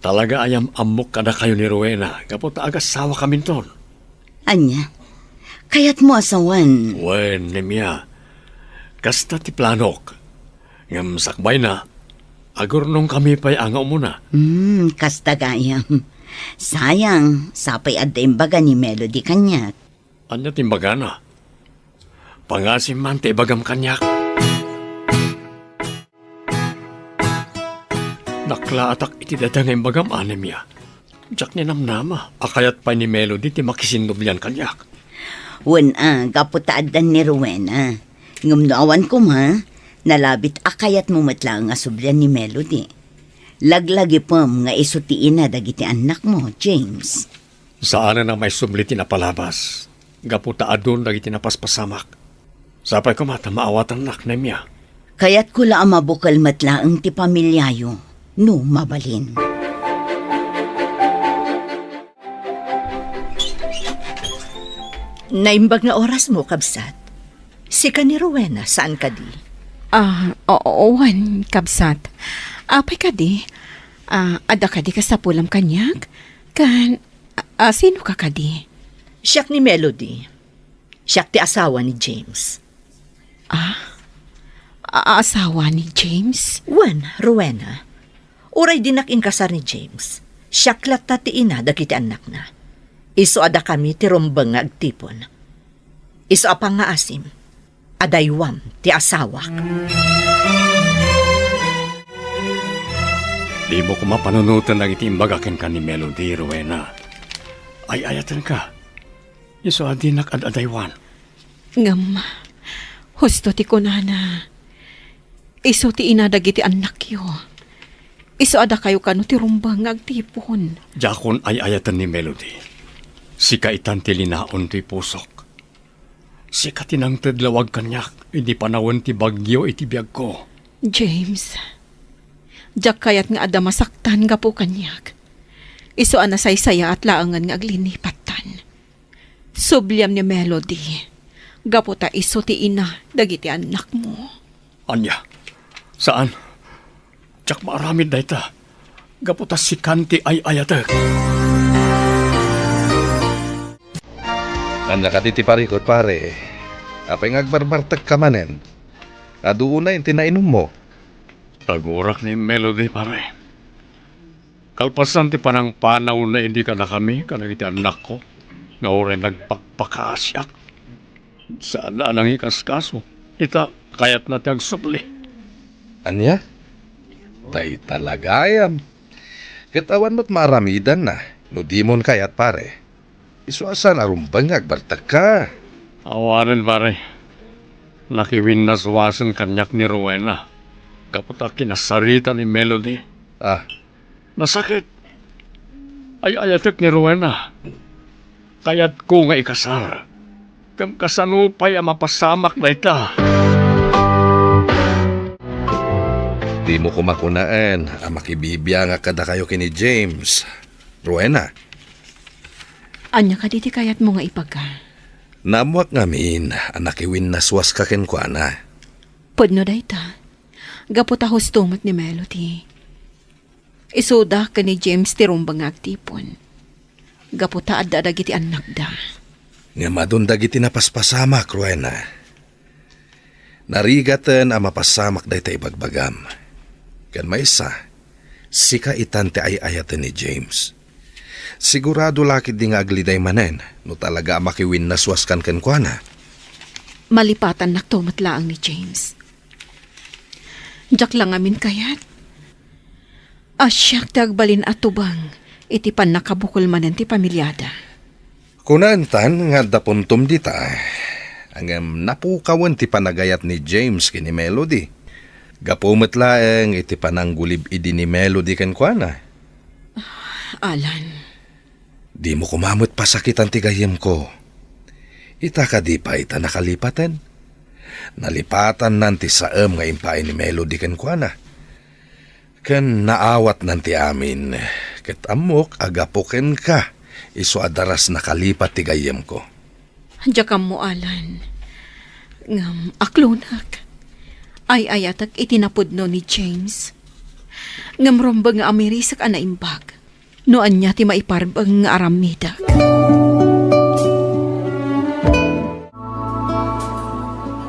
Talaga ayam amok kada kayo ni Rowena. Kapot agas sawa kaminton. Anya, kayat mo asawan. Wen, Nemia. Kasta ti planok. Ngam sakbay na. Agurnong kami pa'y angaw muna. Kasta gayam. Sayang, sapay adda imbaga ni Melody kanyak. Anya timbaga na. Pangasim man te bagam kanyak. Naklaatak iti datang imbagam anemya. Diyak ni namnama. Akayat pa ni Melody ti makisindoblian kanyak. Wen gaputa addan ni Rowena. Ngumnaawan ko ma, nalabit akayat mo matlang nga sublian ni Melody. Laglagi pam nga isutiin na dagiti anak mo, James. Saan na may subliti na palabas? Gaputa adun dagiti na paspasamak. Sapay ko mata maawatan nak na miya. Kaya't kula ang mabukal matlaang ti pamilyayo, no mabalin. Naimbag na oras mo, kabsat. Si ka ni Rowena, saan ka di? Owan, kabsat. Apay ka di. Ada ka di ka sa pulam kanyak? Sino ka di? Siyak ni Melody. Siyak ti asawa ni James. Asawa ni James? Wan, Rowena. Uray dinak inkasar ni James. Siyak lata ti ina dagiti anak na. Iso ada kami ti rumbang nga agtipon. Iso apang nga asim. Adaywam ti asawak. Di mo ko mapanunutan ng itiimbagakin ka ni Melody, Rowena. Ay ayatan ka. Iso adinak ad adaywan. Ngam, husto ti kunana. Iso ti inadagiti anak yo. Iso ada kayo kano ti rumbang agtipon. Jakon ay ayatan ni Melody. Sika itan ti linaon ti pusok. Sika tinang tedlawag kanyak. Hindi panawon ti bagyo iti biyag ko. James, jak kayat nga ada masaktan ga po kanyak. Iso anasaysaya at laangan nga aglinipatan. Subliam ni Melody. Gaputa iso ti ina dagiti anak mo. Anya, saan? Jak maaramid na ita. Gaputa si Kanti ay ayatek. Anya ka ti parikot pare. Apay ngagbarbartag ka manen. Aduuna yung tinainom mo. Tagurak ni Melody, pare. Kalpasan ti panang panaw na hindi ka na kami, kanang iti anak ko. Nga oray nagpakpakasyak. Saan na nang ikaskaso? Ita, kayat na tiyang supli. Anya? Tay talagayam. Katawan mo't maramidan na. No di mon kayat pare. Isuasan arumbang agbartag ka. Awarin, pare. Nakiwinaswasan kanyak ni Rowena. Kaputa kinasarita ni Melody. Nasakit. Ay ayatek ni Rowena. Kayat ko nga ikasar. Kam kasanupay ang mapasamak na ita. Di mo kumakunaan. Ang makibibya nga kada kayo kini James. Rowena. Anya ka diti kayat mo nga ipagka. Namuak ngamin. Anak iwin naswas ka kenkwana. Pudno dayta. Gaputa hustumot ni Melody. Isuda ka ni James ti rumbang agtipon. Gaputa adda dagiti anak da. Nga madundag iti napaspasamak, Rowena. Narigatan ang mapasamak dahi tayo bagbagam. Kan maysa, sika itante ay ayatan ni James. Sigurado lakid di nga agliday manen, no talaga makiwin naswas kan kenkwana. Malipatan naktumat laang ni James. Jak lang amin kayat. Asyak tagbalin atubang, iti pan nakabukol manen ti pamilyada. Kunantan nga dapuntom dita, ang napukawan ti panagayat ni James kini Melody. Gapumet laeng iti pananggulib idi ni Melody kenkwana. Alan. Di mo kumamot pasakitan ti gayem ko. Ita ka di pa ita nakalipatan. Nalipatan nanti saem nga impain ni Melody kenkwana. Ken naawat nanti amin. Ket amok agapuken ka. Iso adaras nakalipat ti gayem ko. Jakam mo, Alan. Ngam, aklunak. Ay ayatak itinapudno ni James. Ngam rombang nga amirisak anaimbag. Noan niya ti maiparbang nga aramida.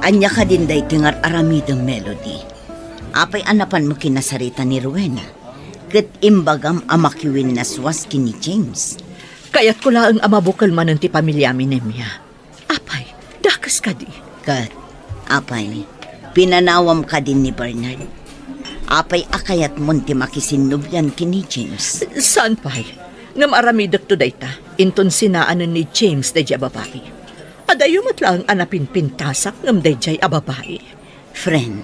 Anya ka din day tingar aramidang Melody. Apay anapan mo kinasarita ni Rowena. Ket imbagam amakiwin naswas kini James. Kayat ko laang amabukal man ang ti pamilyami nemya. Apay, dakas ka di. Kat, apay, pinanawam ka din ni Bernard. Apay akayat mon ti makisinubyan kini James. Saan pay? Ngam aramidak to dayta. Inton sinaanan ni James dayjay babae. Adayo matlang anapin pintasak ngam dayjay a babae. Friend,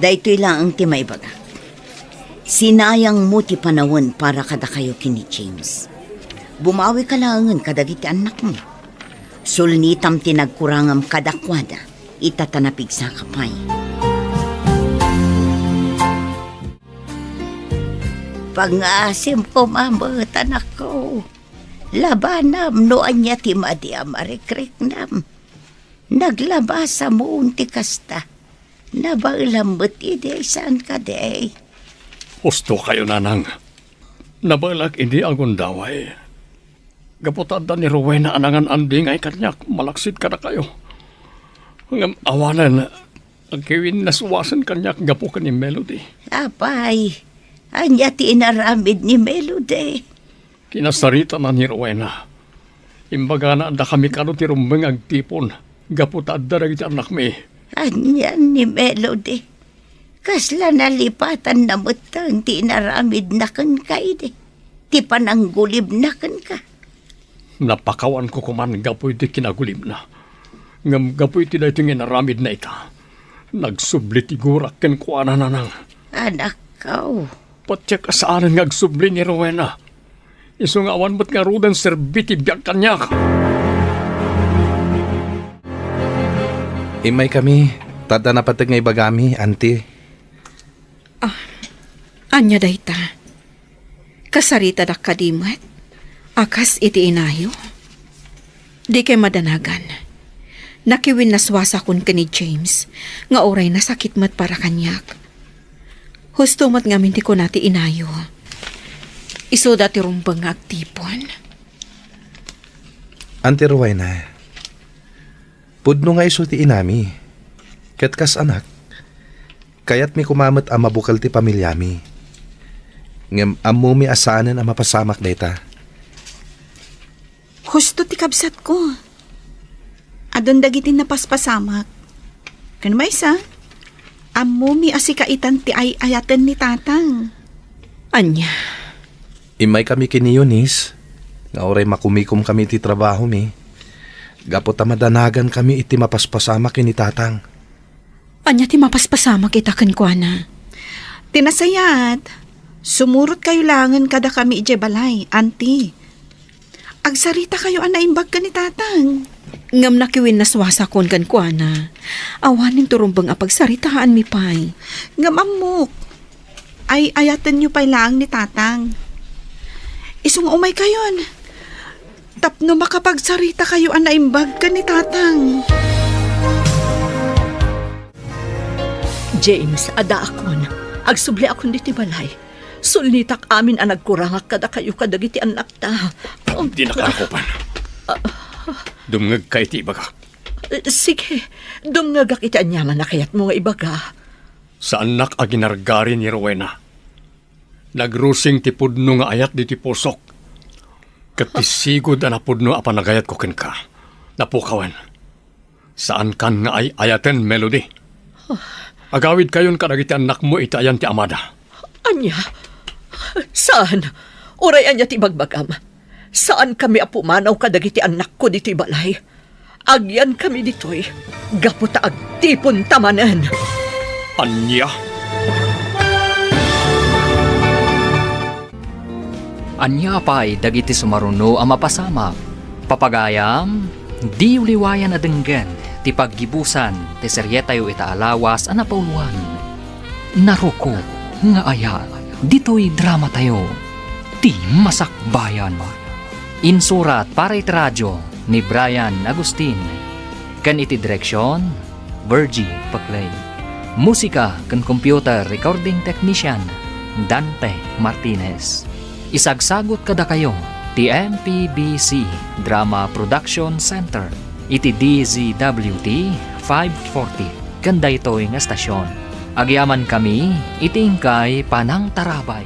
daytoy lang ang ti maibaga. Sinayang mo ti panawon para kada kayo kini James. Bumawi ka langan kadagiti anak mo. Sulnitam tinagkurangam kadakwada, itatanapig sa kapay. Pangasim ko mamot anak ko. Labanam no anya ti madi amarikrik nam. Naglabasa mo unti kasta. Nabailambot ide saan ka de. Husto kayo, nanang. Nabalag hindi agon daway. Gaputanda ni Rowena anangan anding ay kanyak. Malaksit ka na kayo. Ngam awanan, agkiwin nasuwasan kanyak gapo ka ni Melody. Apay, anya ti inaramid ni Melody. Kinasarita na ni Rowena. Imbaga na anda kami kano ti rumbeng agtipon. Gaputanda na iti anak mi. Anyan ni Melody. Kasla nalipatan na mutang ti inaramid na kan ka ide. Ti pananggulib na kan ka. Napakawan ko kuman gapoy ti kinagulib na. Ngam gapoy ti na ito inaramid na ita. Nagsubli ti gurak ken kuana nanang. Anak kao. Patsyak asaanan ngagsubli ni Rowena. Iso nga awan ba't nga rudan serbiti biyak kanyak. Imay kami, tada na patag nga ibagami, auntie. Anya dayta. Kasarita da kadimat. Akas iti inayo. Di kay madanagan. Nakiwin naswasa kun ka ni James. Nga oray nasakit mat para kanyak. Husto mat nga minti ko nati inayo. Iso dati rumbang nga agtipon. Auntie Rowena, pudno nga iso ti inami. Ket kas anak, kayat mi kumamat ang mabukal ti pamilyami. Ngem ammo mi asanan ang mapasamak dayta. Husto ti kabsat ko. Adon dagitin na paspasamak. Kano may isa? Amo mi asikaitan ti ay ayaten ni tatang. Anya. Imay kami kini Eunice, nga oray makumikom kami ti trabaho mi. Gapot madanagan kami iti mapaspasama kini tatang. Anya ti mapaspasama kita kenkwana. Tinasayat, sumurot kayo langan kada kami ije balay, auntie. Agsarita kayo anaimbag ka ni tatang. Ngam nakiwin naswasa kon kenkwana. Awanin turumbang apagsaritaan mi pay. Ngam amok. Ay ayatan nyo pay lang ni tatang. Isung umay kayon. Tapno makapagsarita kayo anaimbag ka ni tatang. James, ada akon. Agsubli akon diti balay. Sulnitak amin ang nagkurangak kada kayo kadagiti anak ta. Di nakakupan. Dumngag ka iti ibaga. Sige, dumngagak iti anyaman na kayat mo nga ibaga. Sa anak a ginargari ni Rowena. Nagrusing ti pudno nga ayat diti pusok. Katisigod na pudno a panagayat ko ken ka. Napukawan. Saan kan nga ay ayaten, Melody? Agawid kayon kadagiti anak mo itayan ti amada. Anya? Saan? Uray anya ti bagbagam. Saan kami apumanaw kadagiti anak ko dito balay? Agyan kami ditoy. Gaputa agtipon tamanan. Anya? Anya pa'y dagiti sumaruno ang mapasama. Papagayam, di uliwayan na denggan, ti paggibusan, ti seryetayo itaalawas ang napauluan. Naruko, nga aya, dito'y drama tayo, ti masakbayan. Insurat para iti radyo ni Brian Agustin. Kan iti direksyon, Virgie Paclay. Musika kan computer recording technician, Dante Martinez. Isagsagot kada kayo, ti MPBC Drama Production Center, iti DZWT 540, kanda ito'y nga stasyon. Agyaman kami, itingkay Panang Tarabay.